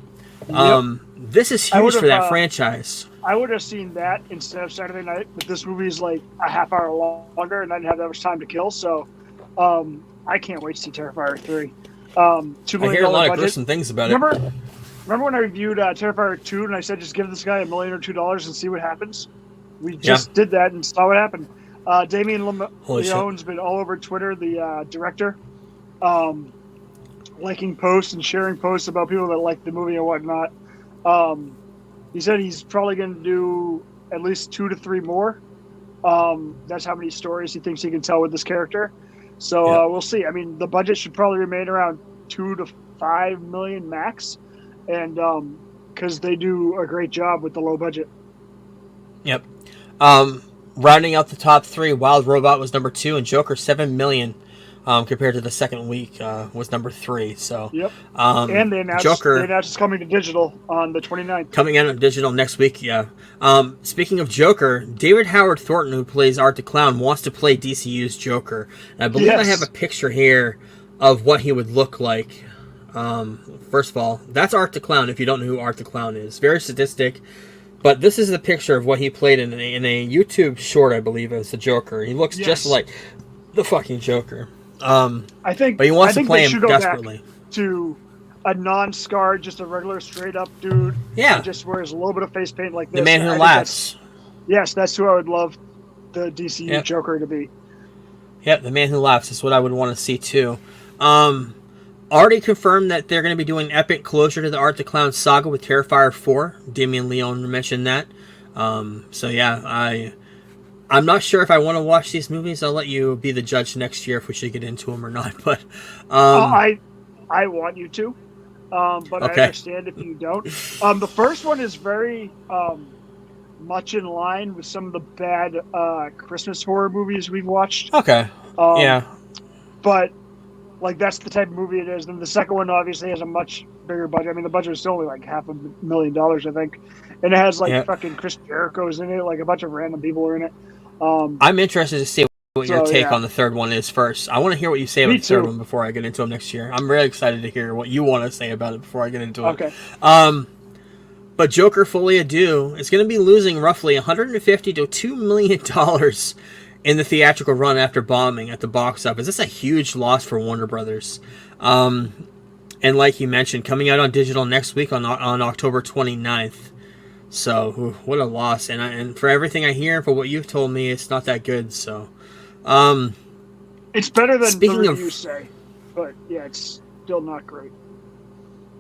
Speaker 2: This is huge for that franchise.
Speaker 3: I would have seen that instead of Saturday night, but this movie is like a half hour longer, and I didn't have that much time to kill, so I can't wait to see Terrifier 3. $2 million
Speaker 2: I hear a lot
Speaker 3: budget.
Speaker 2: of gruesome things about
Speaker 3: it.
Speaker 2: Remember
Speaker 3: when I reviewed Terrifier 2 and I said just give this guy $1 million or $2 and see what happens? We just did that and saw what happened. Damien Leone's been all over Twitter, the director, liking posts and sharing posts about people that like the movie and whatnot. He said he's probably going to do at least 2 to 3 more. That's how many stories he thinks he can tell with this character. So we'll see. I mean, the budget should probably remain around 2 to 5 million max, and because they do a great job with the low budget.
Speaker 2: Yep. Rounding out the top 3, Wild Robot was number 2, and Joker 7 million. Compared to the second week, was number 3. So,
Speaker 3: and they announced it's coming to digital on the 29th.
Speaker 2: Coming out on digital next week, yeah. Speaking of Joker, David Howard Thornton, who plays Art the Clown, wants to play DCU's Joker. And I believe I have a picture here of what he would look like. First of all, that's Art the Clown, if you don't know who Art the Clown is. Very sadistic. But this is the picture of what he played in a YouTube short, I believe, as the Joker. He looks just like the fucking Joker.
Speaker 3: I think,
Speaker 2: but he wants to play
Speaker 3: him
Speaker 2: desperately.
Speaker 3: To a non-scarred, just a regular, straight-up dude.
Speaker 2: Yeah.
Speaker 3: Just wears a little bit of face paint like this.
Speaker 2: The man who laughs.
Speaker 3: That's who I would love the DCU Joker to be.
Speaker 2: Yep, the man who laughs is what I would want to see too. Already confirmed that they're going to be doing epic closure to the Art the Clown saga with Terrifier 4. Damien Leone mentioned that. So yeah, I'm not sure if I want to watch these movies. I'll let you be the judge next year if we should get into them or not. But
Speaker 3: I want you to, but I understand if you don't. The first one is very much in line with some of the bad Christmas horror movies we've watched.
Speaker 2: Okay.
Speaker 3: But like that's the type of movie it is. Then the second one obviously has a much bigger budget. I mean, the budget is still only like $500,000, I think, and it has like fucking Chris Jericho's in it. Like a bunch of random people are in it.
Speaker 2: I'm interested to see what your take on the third one is first. I want to hear what you say about the third one before I get into them next year. I'm really excited to hear what you want to say about it before I get into it.
Speaker 3: Okay.
Speaker 2: But Joker Fully Ado is going to be losing roughly $150 to $2 million in the theatrical run after bombing at the box office. That's a huge loss for Warner Brothers. And like you mentioned, coming out on digital next week on October 29th. So, what a loss. And for everything I hear, for what you've told me, it's not that good. So,
Speaker 3: it's better than the reviews say. But, yeah, it's still not great.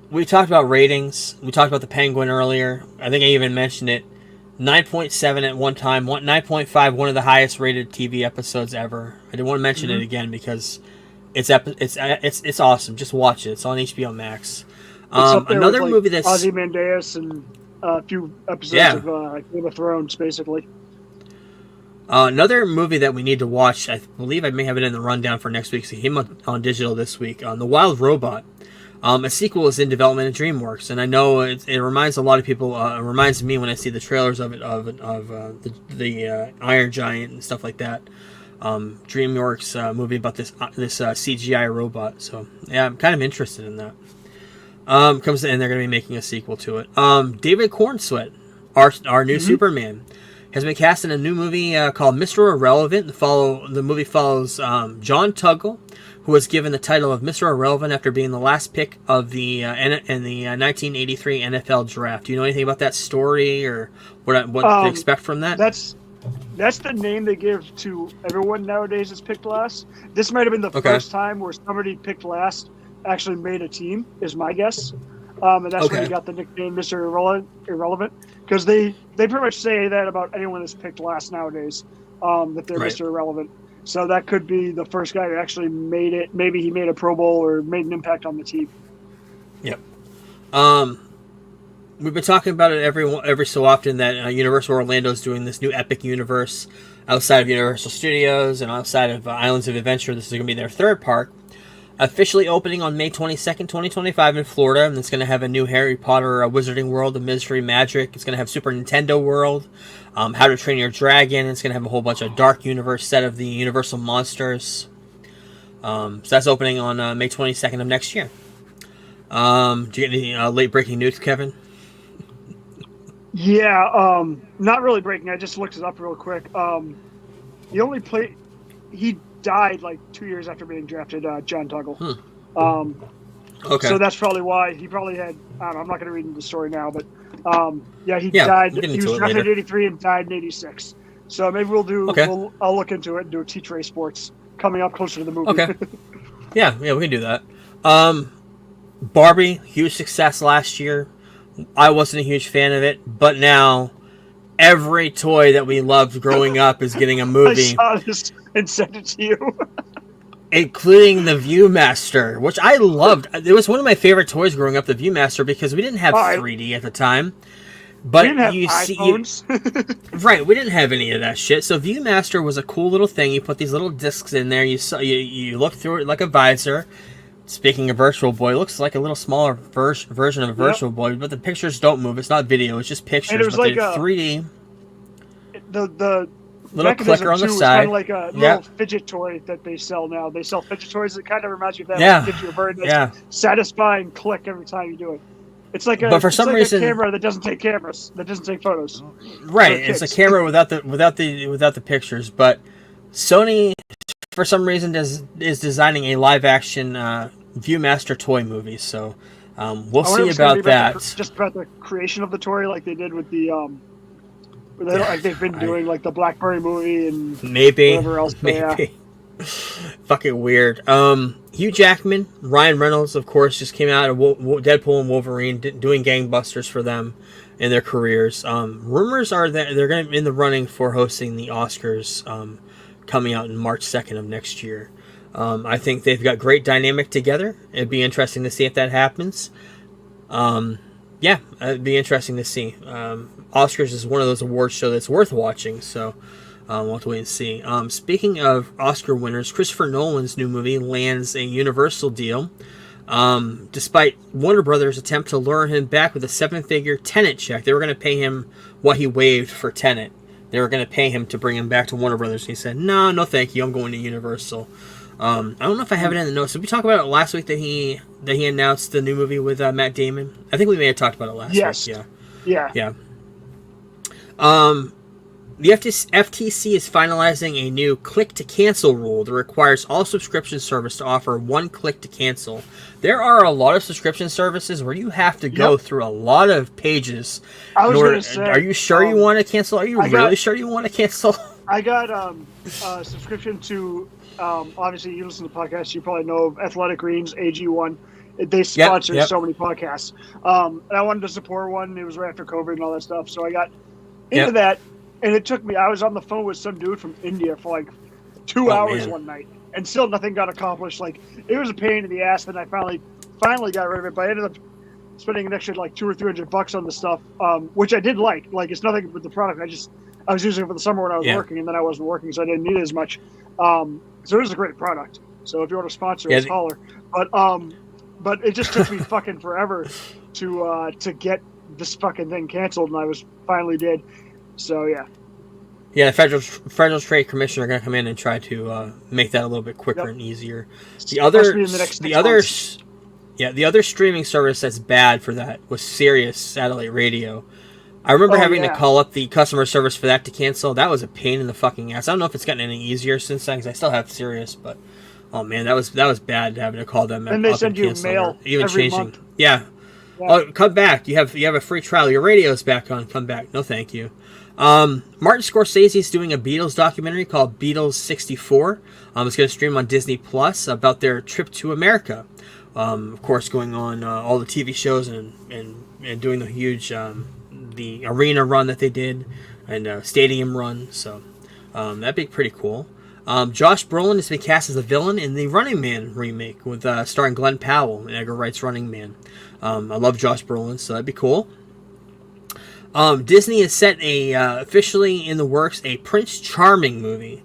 Speaker 2: We talked about ratings. We talked about The Penguin earlier. I think I even mentioned it. 9.7 at one time. 9.5, one of the highest rated TV episodes ever. I didn't want to mention it again because it's awesome. Just watch it. It's on HBO Max. Another
Speaker 3: with,
Speaker 2: movie that's
Speaker 3: Ozymandias and a few episodes of Game of Thrones, basically.
Speaker 2: Another movie that we need to watch, I believe I may have it in the rundown for next week, so it came on digital this week, The Wild Robot. A sequel is in development at DreamWorks, and I know it reminds a lot of people, it reminds me when I see the trailers of it, of the Iron Giant and stuff like that. DreamWorks movie about this CGI robot, so yeah, I'm kind of interested in that. Comes in, they're going to be making a sequel to it. David Cornsweet, our new Superman, has been cast in a new movie called Mr. Irrelevant. The movie follows John Tuggle, who was given the title of Mr. Irrelevant after being the last pick of the in the 1983 NFL Draft. Do you know anything about that story or what to expect from that?
Speaker 3: That's the name they give to everyone nowadays that's picked last. This might have been the first time where somebody picked last actually made a team, is my guess. And that's where he got the nickname Mr. Irrelevant. Because they pretty much say that about anyone that's picked last nowadays, that they're Mr. Irrelevant. So that could be the first guy who actually made it. Maybe he made a Pro Bowl or made an impact on the team.
Speaker 2: Yep. We've been talking about it every so often that Universal Orlando is doing this new epic universe outside of Universal Studios and outside of Islands of Adventure. This is going to be their third park. Officially opening on May 22nd, 2025 in Florida, and it's going to have a new Harry Potter Wizarding World of Mystery Magic. It's going to have Super Nintendo World, How to Train Your Dragon. It's going to have a whole bunch of Dark Universe set of the Universal Monsters. So that's opening on May 22nd of next year. Do you get any late breaking news, Kevin?
Speaker 3: Yeah, not really breaking. I just looked it up real quick. He died like 2 years after being drafted, John Tuggle.
Speaker 2: Okay.
Speaker 3: So that's probably why he probably had. I don't know, I'm not going to read into the story now, but he died. He was drafted in '83 and died in '86. So maybe we'll do.
Speaker 2: Okay.
Speaker 3: I'll look into it and do a T-Tray Sports coming up closer to the movie.
Speaker 2: Okay. yeah, we can do that. Barbie, huge success last year. I wasn't a huge fan of it, but now every toy that we loved growing up is getting a movie.
Speaker 3: I saw this and sent it to you.
Speaker 2: Including the Viewmaster, which I loved. It was one of my favorite toys growing up, the Viewmaster, because we didn't have 3D at the time. But
Speaker 3: we didn't have iPhones.
Speaker 2: Right, we didn't have any of that shit. So Viewmaster was a cool little thing. You put these little discs in there. You look through it like a visor. Speaking of Virtual Boy, it looks like a little smaller version of a Virtual Boy, but the pictures don't move. It's not video. It's just pictures.
Speaker 3: And it was like a
Speaker 2: 3D.
Speaker 3: The
Speaker 2: little clicker on the side.
Speaker 3: Kind of like a little fidget toy that they sell now. They sell fidget toys that kind of reminds you of that.
Speaker 2: Yeah.
Speaker 3: Like, gives you a very nice, satisfying click every time you do it. It's like
Speaker 2: but for some reason,
Speaker 3: a camera that doesn't take cameras, that doesn't take photos.
Speaker 2: Right, it's a camera without the pictures. But Sony, for some reason, is designing a live action Viewmaster toy movie. So we'll see about that.
Speaker 3: Just about the creation of the toy, like they did with the. Like they've been doing like the Blackberry movie and whatever else.
Speaker 2: Maybe. Fucking weird. Hugh Jackman, Ryan Reynolds, of course, just came out of Deadpool and Wolverine, doing gangbusters for them in their careers. Rumors are that they're going to be in the running for hosting the Oscars, coming out in March 2nd of next year. I think they've got great dynamic together. It'd be interesting to see if that happens. Yeah, it'd be interesting to see. Oscars is one of those awards show that's worth watching, so we'll have to wait and see. Speaking of Oscar winners, Christopher Nolan's new movie lands a Universal deal, despite Warner Brothers' attempt to lure him back with a 7-figure Tenet check. They were going to pay him what he waived for Tenet. They were going to pay him to bring him back to Warner Brothers, and he said, no thank you, I'm going to Universal. I don't know if I have it in the notes. Did we talk about it last week that he announced the new movie with Matt Damon? I think we may have talked about it last week. Yeah. The FTC is finalizing a new click-to-cancel rule that requires all subscription service to offer one click to cancel. There are a lot of subscription services where you have to go through a lot of pages. Are you sure you want to cancel? Are you really sure you want to cancel?
Speaker 3: I got a subscription to, obviously you listen to podcasts, you probably know of Athletic Greens, AG1. They sponsor so many podcasts. And I wanted to support one. It was right after COVID and all that stuff. So I got into that. And it took me, I was on the phone with some dude from India for like 2 hours one night. And still nothing got accomplished. Like, it was a pain in the ass. Then I finally got rid of it. But I ended up spending an extra like $200 or $300 on the stuff, which I did like. Like, it's nothing with the product. I was using it for the summer when I was working, and then I wasn't working, so I didn't need it as much. So it is a great product. So if you want to sponsor us, holler. But it just took me fucking forever to get this fucking thing canceled, and I finally did. So yeah.
Speaker 2: Yeah, the Federal Trade Commission are going to come in and try to make that a little bit quicker and easier. The other streaming service that's bad for that was Sirius Satellite Radio. I remember having to call up the customer service for that to cancel. That was a pain in the fucking ass. I don't know if it's gotten any easier since then, because I still have Sirius, but oh man, that was bad having to call them.
Speaker 3: And they send you mail
Speaker 2: even
Speaker 3: every
Speaker 2: changing.
Speaker 3: month.
Speaker 2: Yeah. Oh, come back. You have a free trial. Your radio's back on. Come back. No, thank you. Martin Scorsese is doing a Beatles documentary called Beatles 64. It's going to stream on Disney Plus about their trip to America. Of course, going on all the TV shows and doing the huge the arena run that they did and stadium run. So that'd be pretty cool. Josh Brolin has been cast as the villain in the Running Man remake with starring Glenn Powell and Edgar Wright's Running Man. I love Josh Brolin, so that'd be cool. Disney has set officially in the works a Prince Charming movie.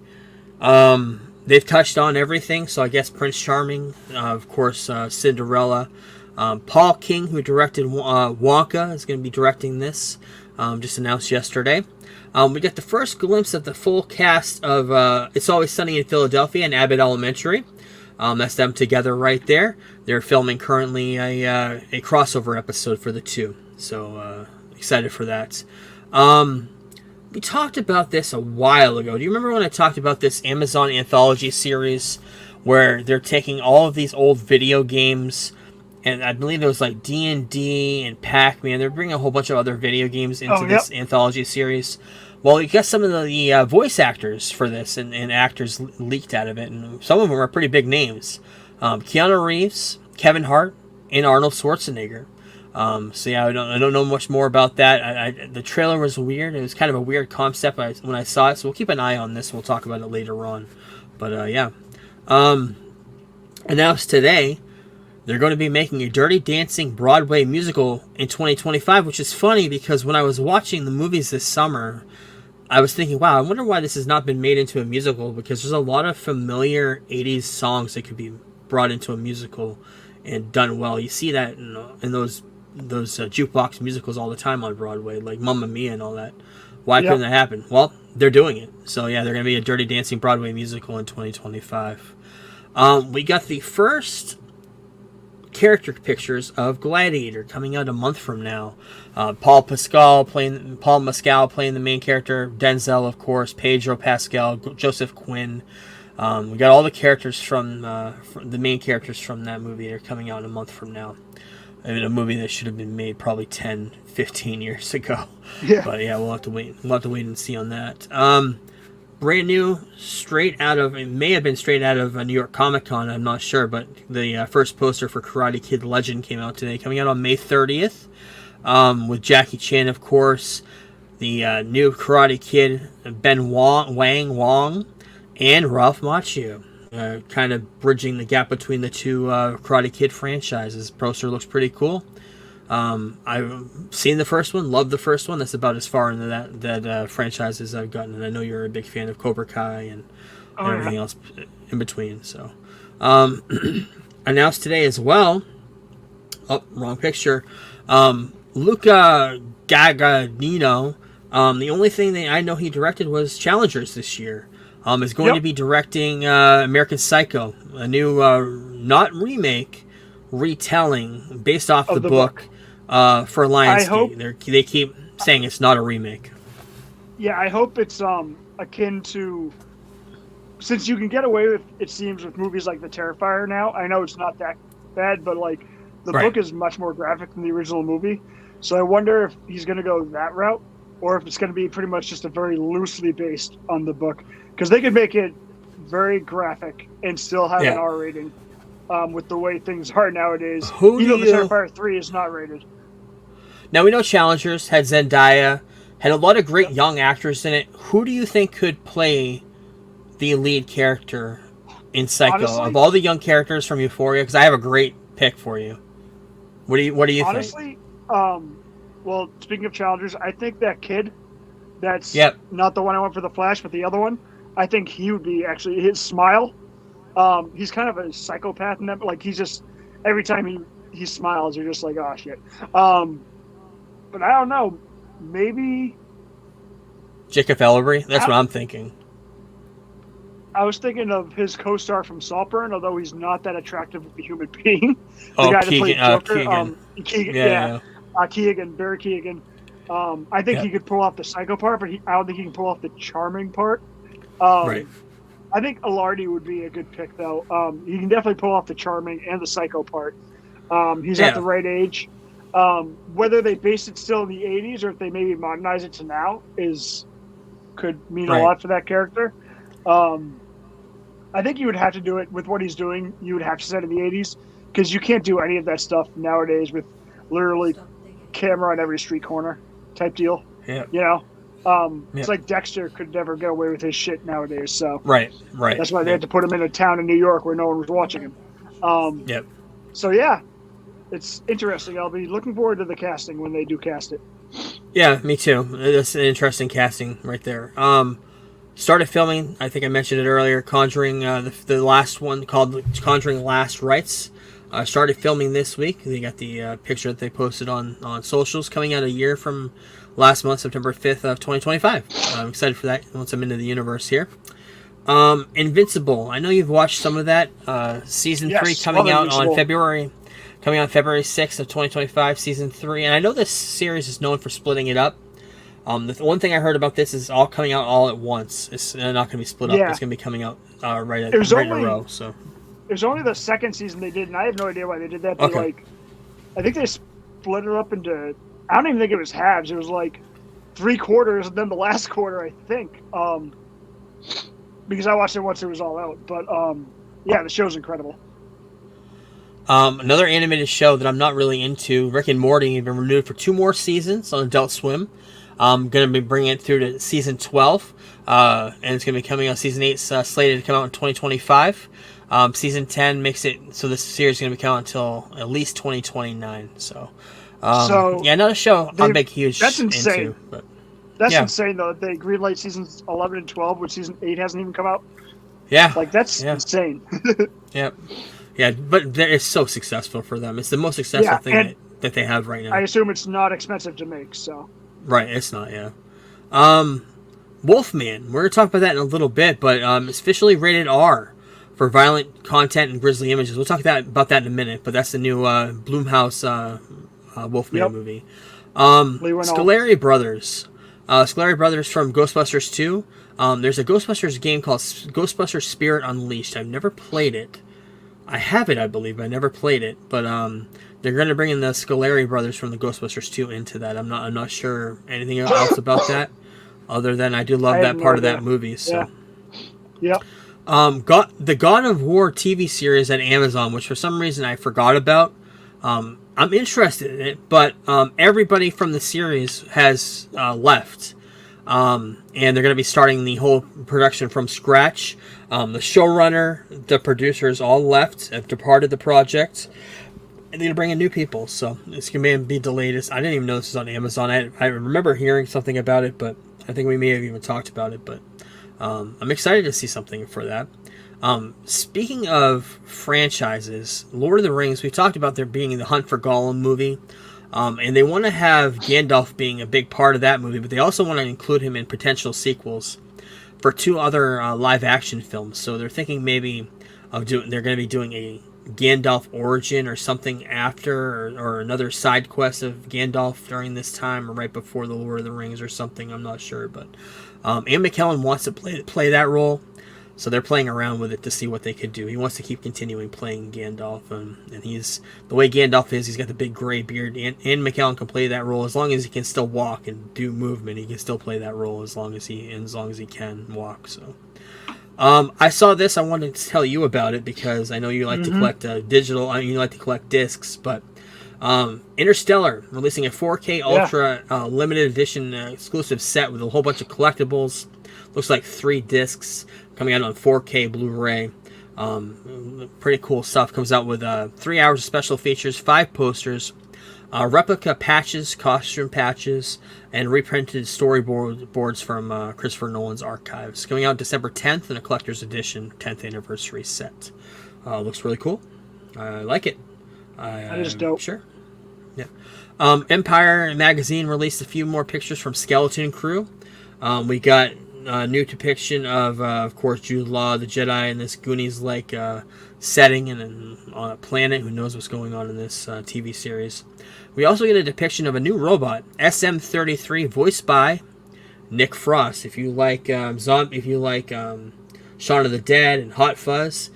Speaker 2: They've touched on everything, so I guess Prince Charming, of course, Cinderella. Paul King, who directed Wonka, is going to be directing this. Just announced yesterday. We got the first glimpse of the full cast of It's Always Sunny in Philadelphia and Abbott Elementary. That's them together right there. They're filming currently a crossover episode for the two. So excited for that. We talked about this a while ago. Do you remember when I talked about this Amazon anthology series where they're taking all of these old video games, and I believe it was like D&D and Pac-Man. They're bringing a whole bunch of other video games into this anthology series. Well, you got some of the voice actors for this and actors leaked out of it, and some of them are pretty big names. Keanu Reeves, Kevin Hart, and Arnold Schwarzenegger. So yeah, I don't know much more about that. The trailer was weird. It was kind of a weird concept when I saw it, so we'll keep an eye on this. We'll talk about it later on. But yeah. Announced today, they're going to be making a Dirty Dancing Broadway musical in 2025, which is funny because when I was watching the movies this summer, I was thinking, wow, I wonder why this has not been made into a musical, because there's a lot of familiar 80s songs that could be brought into a musical and done well. You see that in those jukebox musicals all the time on Broadway, like Mamma Mia and all that. Why couldn't that happen? Well, they're doing it. So yeah, they're going to be a Dirty Dancing Broadway musical in 2025. We got the first character pictures of Gladiator coming out a month from now. Paul Mescal playing the main character, Denzel, of course, Pedro Pascal, Joseph Quinn. We got all the characters from the main characters from that movie. They're coming out a month from now. I mean, a movie that should have been made probably 10, 15 years ago. Yeah. But yeah, we'll have to wait. We'll have to wait and see on that. Brand new, it may have been straight out of New York Comic Con, I'm not sure, but the first poster for Karate Kid Legend came out today, coming out on May 30th, with Jackie Chan, of course, the new Karate Kid, Wang Wong, and Ralph Macchio, kind of bridging the gap between the two Karate Kid franchises. Poster looks pretty cool. I've seen the first one, loved the first one. That's about as far into that franchise as I've gotten, and I know you're a big fan of Cobra Kai and everything else in between. So, announced today as well. Oh, wrong picture. Luca Guadagnino. The only thing that I know he directed was Challengers this year. Is going to be directing American Psycho, a new not remake, retelling based off the book. For Lionsgate. They keep saying it's not a remake.
Speaker 3: Yeah, I hope it's akin to, since you can get away with, it seems, with movies like The Terrifier now. I know it's not that bad, but like the book is much more graphic than the original movie. So I wonder if he's going to go that route, or if it's going to be pretty much just a very loosely based on the book, because they could make it very graphic and still have an R rating. With the way things are nowadays, even though The Terrifier 3 is not rated.
Speaker 2: Now, we know Challengers had Zendaya, had a lot of great young actors in it. Who do you think could play the lead character in Psycho? Honestly, of all the young characters from Euphoria, because I have a great pick for you. What do you think?
Speaker 3: Honestly, well, speaking of Challengers, I think that kid That's
Speaker 2: Yep.
Speaker 3: not the one I went for the Flash, but the other one. I think he would be actually his smile. He's kind of a psychopath in that. Like he's just every time he smiles, you're just like, oh shit. But I don't know. Maybe
Speaker 2: Jacob Ellery. That's what I'm thinking.
Speaker 3: I was thinking of his co-star from Saltburn, although he's not that attractive of a human being. The
Speaker 2: Oh,
Speaker 3: guy
Speaker 2: Keegan,
Speaker 3: that played Joker,
Speaker 2: Keegan.
Speaker 3: Keegan, Keegan, Barry Keegan. I think he could pull off the psycho part, but I don't think he can pull off the charming part.
Speaker 2: Right.
Speaker 3: I think Alardi would be a good pick, though. He can definitely pull off the charming and the psycho part. He's at the right age. Whether they base it still in the 80s or if they maybe modernize it to now could mean a lot for that character. I think you would have to do it with what he's doing. You would have to set it in the 80s because you can't do any of that stuff nowadays with literally camera on every street corner type deal.
Speaker 2: Yeah.
Speaker 3: You know? It's like Dexter could never get away with his shit nowadays. So
Speaker 2: right.
Speaker 3: That's why they had to put him in a town in New York where no one was watching him. So yeah, it's interesting. I'll be looking forward to the casting when they do cast it.
Speaker 2: Yeah, me too. That's an interesting casting right there. Started filming, I think I mentioned it earlier, Conjuring, the last one called Conjuring Last Rites. Started filming this week. They got the picture that they posted on socials, coming out a year from last month, September 5th of 2025. I'm excited for that once I'm into the universe here. Invincible. I know you've watched some of that. Season 3 coming out on February 6th of 2025, Season 3. And I know this series is known for splitting it up. The one thing I heard about this is all coming out all at once. It's not going to be split up. It's going to be coming out right in a row. So
Speaker 3: it was only the second season they did, and I have no idea why they did that. But I think they split it up into. I don't even think it was halves. It was like 3 quarters, and then the last quarter, I think. Because I watched it once it was all out. But the show's incredible.
Speaker 2: Another animated show that I'm not really into, Rick and Morty, have been renewed for 2 more seasons on Adult Swim. I'm going to be bringing it through to season 12, and it's going to be coming out. Season 8 slated to come out in 2025. Season 10 makes it so this series is going to be coming out until at least 2029. So not a show I'm huge
Speaker 3: that's insane.
Speaker 2: into. But,
Speaker 3: that's insane, though. They greenlight seasons 11 and 12, which season 8 hasn't even come out.
Speaker 2: Yeah.
Speaker 3: That's insane.
Speaker 2: Yeah, but it's so successful for them. It's the most successful thing that they have right now.
Speaker 3: I assume it's not expensive to make, so.
Speaker 2: Right, it's not, Wolfman. We're going to talk about that in a little bit, but it's officially rated R for violent content and grisly images. We'll talk about that in a minute, but that's the new Blumhouse Wolfman movie. Scolari Brothers. Scolari Brothers from Ghostbusters 2. There's a Ghostbusters game called Ghostbusters Spirit Unleashed. I've never played it. I have it, I believe, but I never played it. But they're going to bring in the Scolari Brothers from the Ghostbusters 2 into that. I'm not sure anything else about that, other than I do love that part of that movie. So, the God of War TV series at Amazon, which for some reason I forgot about. I'm interested in it, but everybody from the series has left. And they're going to be starting the whole production from scratch. The showrunner, the producers all left, have departed the project. And they're going to bring in new people, so it's going to be delayed. I didn't even know this was on Amazon. I remember hearing something about it, but I think we may have even talked about it. But I'm excited to see something for that. Speaking of franchises, Lord of the Rings, we talked about there being the Hunt for Gollum movie. And they want to have Gandalf being a big part of that movie, but they also want to include him in potential sequels for 2 other live-action films. So they're thinking maybe they're going to be doing a Gandalf origin or something after, or another side quest of Gandalf during this time or right before the Lord of the Rings or something. I'm not sure, but Ian McKellen wants to play that role. So they're playing around with it to see what they could do. He wants to keep continuing playing Gandalf, and he's the way Gandalf is. He's got the big gray beard, and McKellen can play that role as long as he can still walk and do movement. He can still play that role as long as he can walk. So, I saw this. I wanted to tell you about it because I know you like to collect digital. You like to collect discs, but Interstellar releasing a 4K Ultra limited edition exclusive set with a whole bunch of collectibles. Looks like 3 discs. Coming out on 4K Blu-ray. Pretty cool stuff. Comes out with 3 hours of special features, 5 posters, replica patches, costume patches, and reprinted storyboards from Christopher Nolan's archives. Coming out December 10th in a collector's edition 10th anniversary set. Looks really cool. I like it.
Speaker 3: That is dope.
Speaker 2: Sure. Yeah. Empire Magazine released a few more pictures from Skeleton Crew. We got a new depiction of course, Jude Law, the Jedi, in this Goonies-like setting and on a planet. Who knows what's going on in this TV series. We also get a depiction of a new robot, SM-33, voiced by Nick Frost. If you like Shaun of the Dead and Hot Fuzz,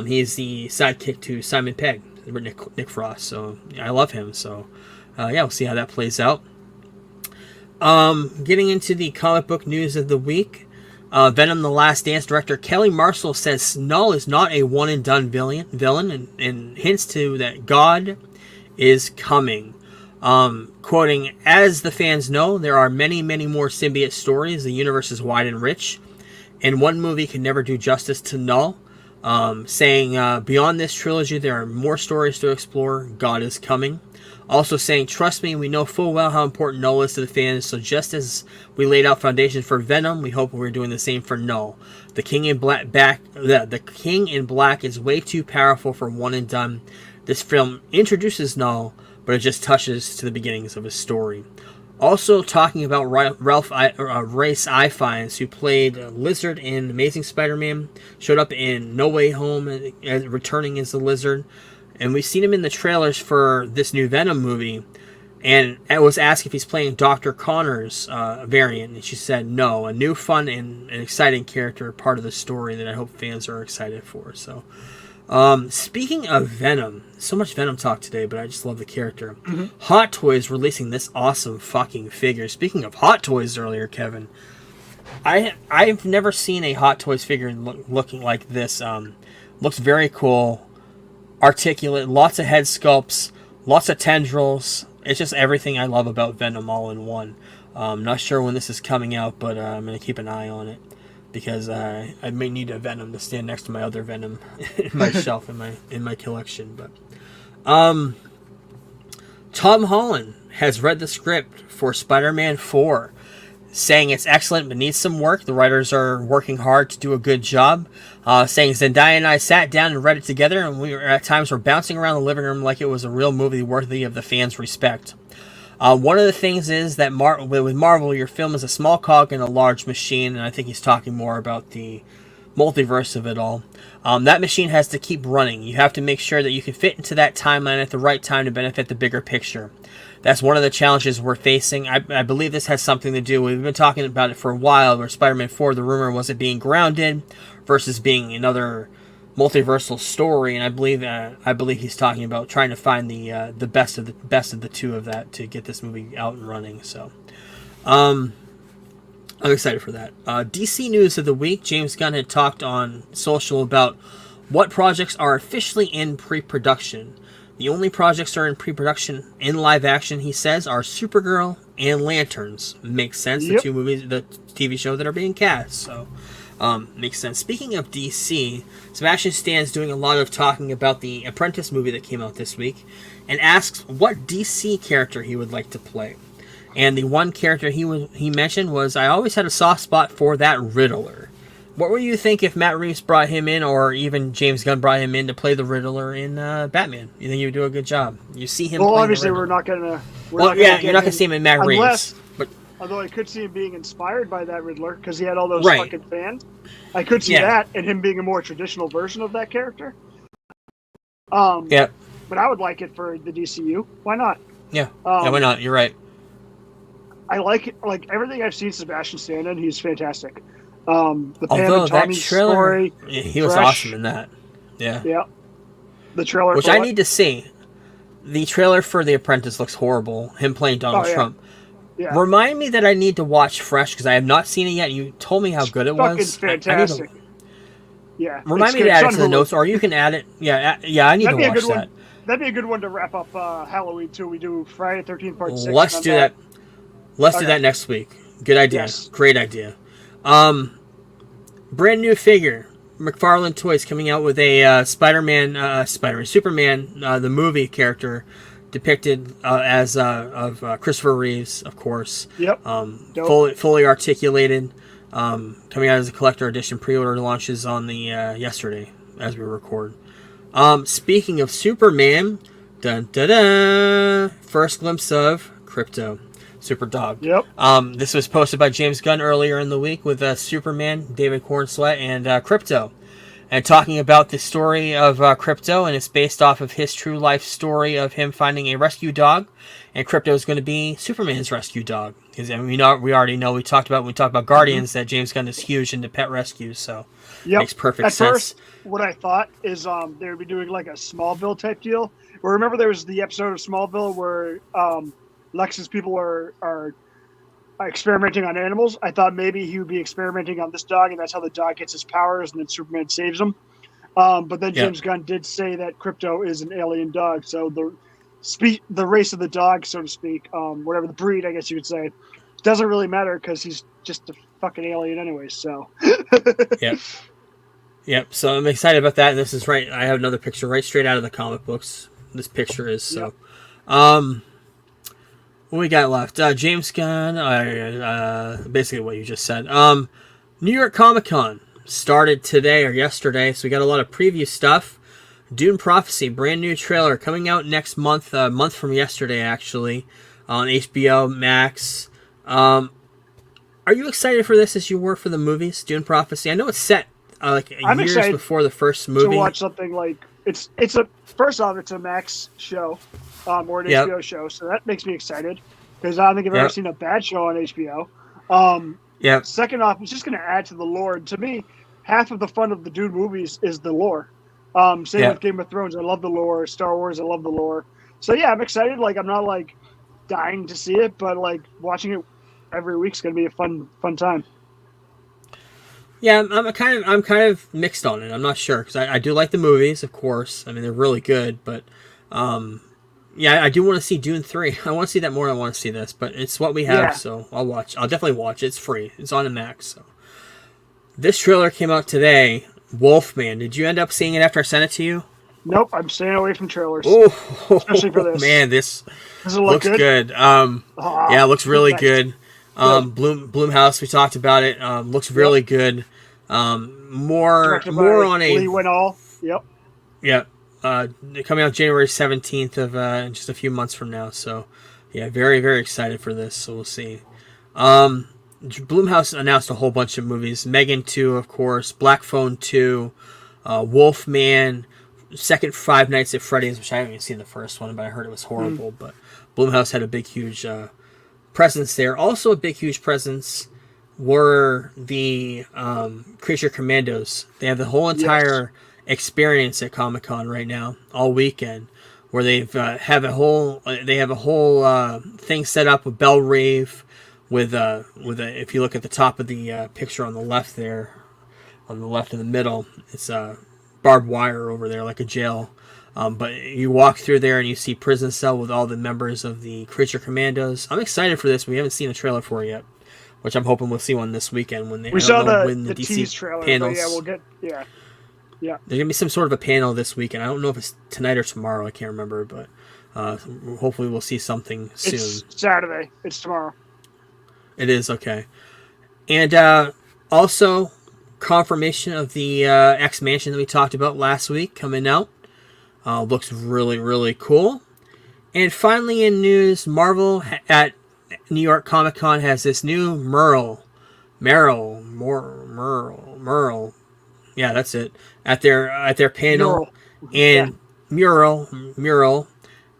Speaker 2: he's the sidekick to Simon Pegg, Nick Frost. So I love him. So we'll see how that plays out. Getting into the comic book news of the week, Venom: The Last Dance director Kelly Marshall says Null is not a one-and-done villain and hints to that God is coming. Quoting, "As the fans know, there are many, many more symbiote stories. The universe is wide and rich, and one movie can never do justice to Null." Saying, beyond this trilogy, there are more stories to explore. God is coming. Also saying, "Trust me, we know full well how important Null is to the fans, so just as we laid out foundations for Venom, we hope we're doing the same for Null. The King in Black is way too powerful for one and done. This film introduces Null, but it just touches to the beginnings of his story." Also talking about Race Ifiennes, who played Lizard in Amazing Spider-Man, showed up in No Way Home, returning as the Lizard. And we've seen him in the trailers for this new Venom movie. And I was asked if he's playing Dr. Connor's variant. And she said no. A new, fun, and exciting character, part of the story that I hope fans are excited for. So, speaking of Venom, so much Venom talk today, but I just love the character. Mm-hmm. Hot Toys releasing this awesome fucking figure. Speaking of Hot Toys earlier, Kevin, I've never seen a Hot Toys figure looking like this. Looks very cool. Articulate, lots of head sculpts, lots of tendrils. It's just everything I love about Venom all in one. Not sure when this is coming out, but I'm going to keep an eye on it because I may need a Venom to stand next to my other Venom in my shelf in my collection. But Tom Holland has read the script for Spider-Man 4, saying it's excellent but needs some work. The writers are working hard to do a good job. Saying Zendaya and I sat down and read it together, and we were at times bouncing around the living room like it was a real movie worthy of the fans' respect. One of the things is that with Marvel, your film is a small cog in a large machine, and I think he's talking more about the multiverse of it all. That machine has to keep running. You have to make sure that you can fit into that timeline at the right time to benefit the bigger picture. That's one of the challenges we're facing. I believe this has something to do. We've been talking about it for a while, where Spider-Man 4, the rumor was it being grounded versus being another multiversal story, and I believe he's talking about trying to find the best of the two of that to get this movie out and running. So, I'm excited for that. DC news of the week: James Gunn had talked on social about what projects are officially in pre-production. The only projects that are in pre-production in live action, he says, are Supergirl and Lanterns. Makes sense. Yep. The two movies, the TV show that are being cast. So, makes sense. Speaking of DC, Sebastian Stan's doing a lot of talking about the Apprentice movie that came out this week, and asks what DC character he would like to play. And the one character he mentioned was, "I always had a soft spot for that Riddler." What would you think if Matt Reeves brought him in, or even James Gunn brought him in to play the Riddler in Batman? You think he would do a good job? You see him. Well,
Speaker 3: obviously, we're not gonna.
Speaker 2: You're not gonna see him in Matt Reeves. But
Speaker 3: although I could see him being inspired by that Riddler because he had all those fucking fans. I could see that and him being a more traditional version of that character.
Speaker 2: Yeah.
Speaker 3: But I would like it for the DCU. Why not?
Speaker 2: Yeah. Why not? You're right.
Speaker 3: I like it. Like everything I've seen Sebastian Stan in, he's fantastic. The Pam
Speaker 2: Although
Speaker 3: and Tommy
Speaker 2: that trailer,
Speaker 3: story,
Speaker 2: he was awesome in that. Yeah.
Speaker 3: Yeah. The trailer,
Speaker 2: which I need to see. The trailer for The Apprentice looks horrible. Him playing Donald Trump. Yeah. Remind me that I need to watch Fresh because I have not seen it yet. You told me how good it was.
Speaker 3: It's fantastic.
Speaker 2: Remind me to add it to the notes, or you can add it. Yeah. I need to watch that.
Speaker 3: That'd be a good one to wrap up Halloween too. We do Friday 13th part 6.
Speaker 2: Let's do that. Let's do that next week. Good idea. Yes. Great idea. Brand new figure. McFarlane Toys coming out with a Superman, the movie character, depicted as of Christopher Reeves, of course.
Speaker 3: Yep.
Speaker 2: Fully articulated. Coming out as a collector edition. Pre-order launches on the yesterday as we record. Speaking of Superman, dun da da, first glimpse of Crypto, Super Dog.
Speaker 3: Yep.
Speaker 2: This was posted by James Gunn earlier in the week with Superman, David Cornsweet, and Crypto. And talking about the story of Crypto, and it's based off of his true life story of him finding a rescue dog, and Crypto is going to be Superman's rescue dog. Because we already know when we talked about Guardians that James Gunn is huge into pet rescues, so makes perfect sense.
Speaker 3: First, what I thought is they would be doing like a Smallville type deal. Well, remember there was the episode of Smallville where Lex's people are experimenting on animals. I thought maybe he would be experimenting on this dog, and that's how the dog gets his powers, and then Superman saves him. But then James Gunn did say that Crypto is an alien dog, so the race of the dog, so to speak, whatever the breed, I guess you could say, doesn't really matter because he's just a fucking alien anyway. So.
Speaker 2: Yep. So I'm excited about that. And this is right. I have another picture right straight out of the comic books. This picture is so. Yep. What we got left? James Gunn. Basically what you just said. New York Comic Con started today or yesterday, so we got a lot of preview stuff. Dune Prophecy, brand new trailer coming out next month. A month from yesterday, actually, on HBO Max. Are you excited for this as you were for the movies? Dune Prophecy. I know it's set years before the first movie.
Speaker 3: To watch something like it's a first off, it's a Max show. Or an HBO show, so that makes me excited because I don't think I've ever seen a bad show on HBO. Second off, it's just going to add to the lore. And to me, half of the fun of the Dune movies is the lore. Same with Game of Thrones. I love the lore. Star Wars, I love the lore. So yeah, I'm excited. Like I'm not like dying to see it, but like watching it every week's going to be a fun time.
Speaker 2: Yeah, I'm kind of mixed on it. I'm not sure because I do like the movies, of course. I mean, they're really good, but. Yeah, I do want to see Dune 3. I want to see that more than I want to see this, but it's what we have, so I'll watch. I'll definitely watch it. It's free. It's on the Max. So. This trailer came out today, Wolfman. Did you end up seeing it after I sent it to you?
Speaker 3: Nope, I'm staying away from trailers.
Speaker 2: Especially
Speaker 3: for this.
Speaker 2: Man, this
Speaker 3: looks
Speaker 2: good. Yeah, it looks really good. Blumhouse, we talked about it. Looks really good. More on a...
Speaker 3: Lee Winnall. Yep.
Speaker 2: Yep. Coming out January 17th of just a few months from now. So, yeah, very, very excited for this. So we'll see. Blumhouse announced a whole bunch of movies. Megan 2, of course. Black Phone 2. Wolfman. Second Five Nights at Freddy's, which I haven't even seen the first one, but I heard it was horrible. But Blumhouse had a big, huge presence there. Also a big, huge presence were the Creature Commandos. They have the whole entire... experience at Comic-Con right now all weekend where they have a whole thing set up with Belle Reve with a if you look at the top of the picture on the left there, on the left in the middle, it's barbed wire over there like a jail, but you walk through there and you see prison cell with all the members of the Creature Commandos. I'm excited for this. We haven't seen a trailer for it yet, which I'm hoping we'll see one this weekend when they
Speaker 3: saw the
Speaker 2: DC
Speaker 3: tease trailer
Speaker 2: panels.
Speaker 3: Yeah, we'll get Yeah.
Speaker 2: There's going to be some sort of a panel this weekend. I don't know if it's tonight or tomorrow. I can't remember, but hopefully we'll see something soon.
Speaker 3: It's Saturday. It's tomorrow.
Speaker 2: It is, okay. And also, confirmation of the X-Mansion that we talked about last week coming out. Looks really, really cool. And finally in news, Marvel at New York Comic Con has this new Merle. Yeah, that's it. At their panel and mural,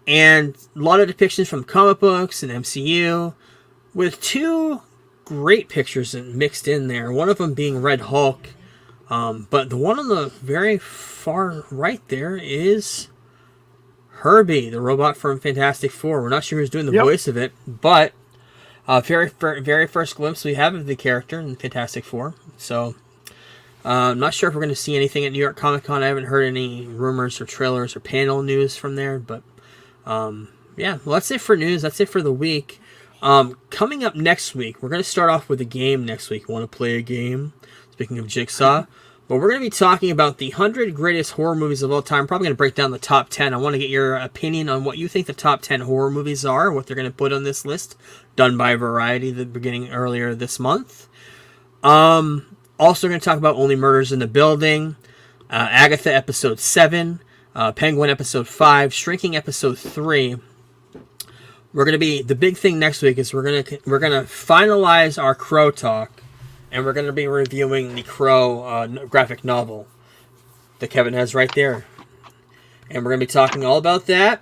Speaker 2: and a lot of depictions from comic books and MCU, with two great pictures mixed in there. One of them being Red Hulk, but the one on the very far right there is Herbie, the robot from Fantastic Four. We're not sure who's doing the voice of it, but very first glimpse we have of the character in Fantastic Four. So. I'm not sure if we're going to see anything at New York Comic Con. I haven't heard any rumors or trailers or panel news from there. But, yeah, well, that's it for news. That's it for the week. Coming up next week, we're going to start off with a game next week. Want to play a game? Speaking of Jigsaw, But we're going to be talking about the 100 greatest horror movies of all time. Probably going to break down the top 10. I want to get your opinion on what you think the top 10 horror movies are, what they're going to put on this list, done by Variety the beginning earlier this month. Also going to talk about Only Murders in the Building, Agatha episode 7, Penguin episode 5, Shrinking episode 3. We're going to be, the big thing next week is we're going to finalize our Crow talk. And we're going to be reviewing the Crow graphic novel that Kevin has right there. And we're going to be talking all about that.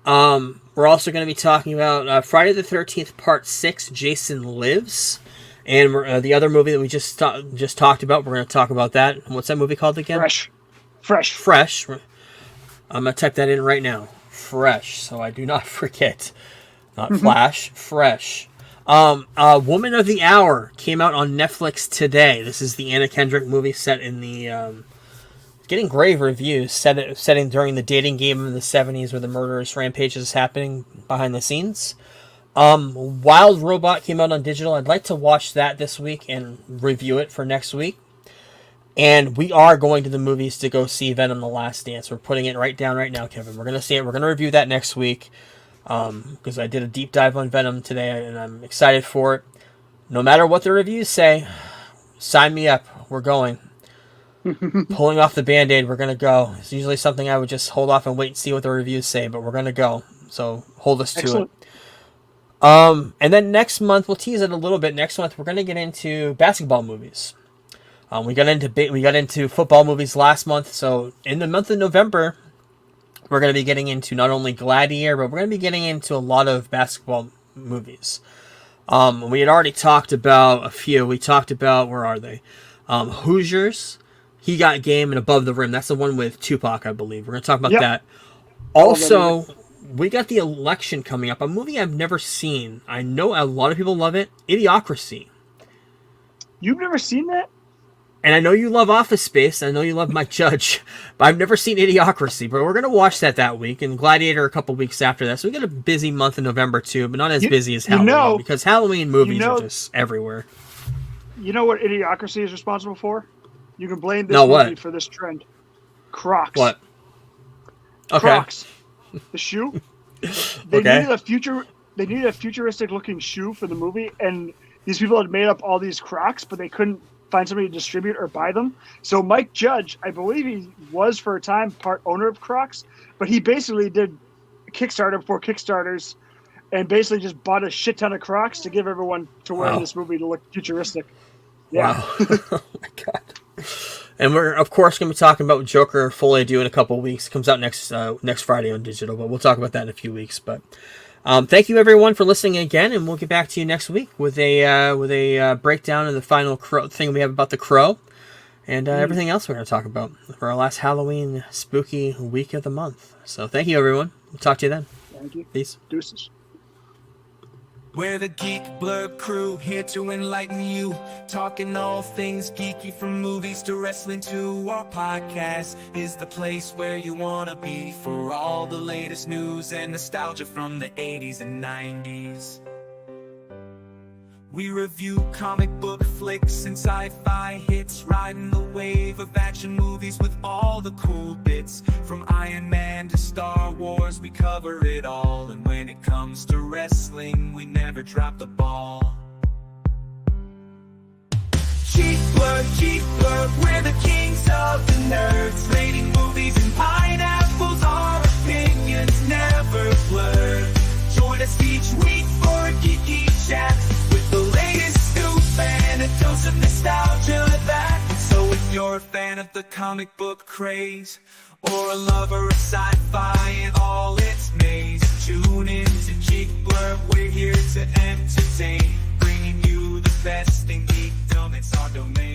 Speaker 2: We're also going to be talking about Friday the 13th, Part 6, Jason Lives. And the other movie that we just talked about, we're going to talk about that. What's that movie called again? Fresh. I'm going to type that in right now. Fresh, so I do not forget. Not Flash, Fresh. Woman of the Hour came out on Netflix today. This is the Anna Kendrick movie set in the, getting grave reviews, setting during the dating game in the 70s where the murderous rampage is happening behind the scenes. Wild Robot came out on digital. I'd like to watch that this week and review it for next week. And we are going to the movies to go see Venom: The Last Dance. We're putting it right down right now, Kevin. We're going to see it. We're going to review that next week. Because I did a deep dive on Venom today, and I'm excited for it. No matter what the reviews say, sign me up. We're going. Pulling off the Band-Aid, we're going to go. It's usually something I would just hold off and wait and see what the reviews say, but we're going to go. So hold us to it. And then next month, we'll tease it a little bit. Next month, we're going to get into basketball movies. We got into football movies last month, so in the month of November, we're going to be getting into not only Gladiator, but we're going to be getting into a lot of basketball movies. We had already talked about a few. We talked about, where are they? Hoosiers, He Got Game, and Above the Rim. That's the one with Tupac, I believe. We're going to talk about that. Also, we got The Election coming up, a movie I've never seen. I know a lot of people love it. Idiocracy.
Speaker 3: You've never seen that?
Speaker 2: And I know you love Office Space. I know you love Mike Judge. But I've never seen Idiocracy. But we're going to watch that week. And Gladiator a couple weeks after that. So we got a busy month in November, too. But not as busy as Halloween. Because Halloween movies are just everywhere.
Speaker 3: You know what Idiocracy is responsible for? You can blame this movie for this trend. Crocs.
Speaker 2: What? Okay.
Speaker 3: Crocs. The shoe. They needed a futuristic looking shoe for the movie. And these people had made up all these Crocs. But they couldn't find somebody to distribute or buy them. So Mike Judge, I believe he was for a time part owner of Crocs, but he basically did Kickstarter before Kickstarters and basically just bought a shit ton of Crocs to give everyone to wear in this movie to look futuristic. Yeah.
Speaker 2: Wow. Oh my God. And we're, of course, going to be talking about Joker Full AD in a couple of weeks. It comes out next Friday on digital, but we'll talk about that in a few weeks. But thank you, everyone, for listening again, and we'll get back to you next week with a breakdown of the final Crow thing we have about the Crow and everything else we're going to talk about for our last Halloween spooky week of the month. So thank you, everyone. We'll talk to you then.
Speaker 3: Thank you.
Speaker 2: Peace.
Speaker 3: Deuces.
Speaker 1: We're the Geek Blurb crew, here to enlighten you. Talking all things geeky, from movies to wrestling to our podcast is the place where you wanna be for all the latest news and nostalgia from the 80s and 90s. We review comic book flicks and sci-fi hits, riding the wave of action movies with all the cool bits. From Iron Man to Star Wars, we cover it all. And when it comes to wrestling, we never drop the ball. Geek Blurb, we're the kings of the nerds. Rating movies and pineapples, our opinions never blurred. Join us each week for a geeky chat with the latest scoop and a dose of nostalgia that. So if you're a fan of the comic book craze, or a lover of sci-fi and all its maze, tune in to Geek Blurb, we're here to entertain, bringing you the best in geekdom, it's our domain.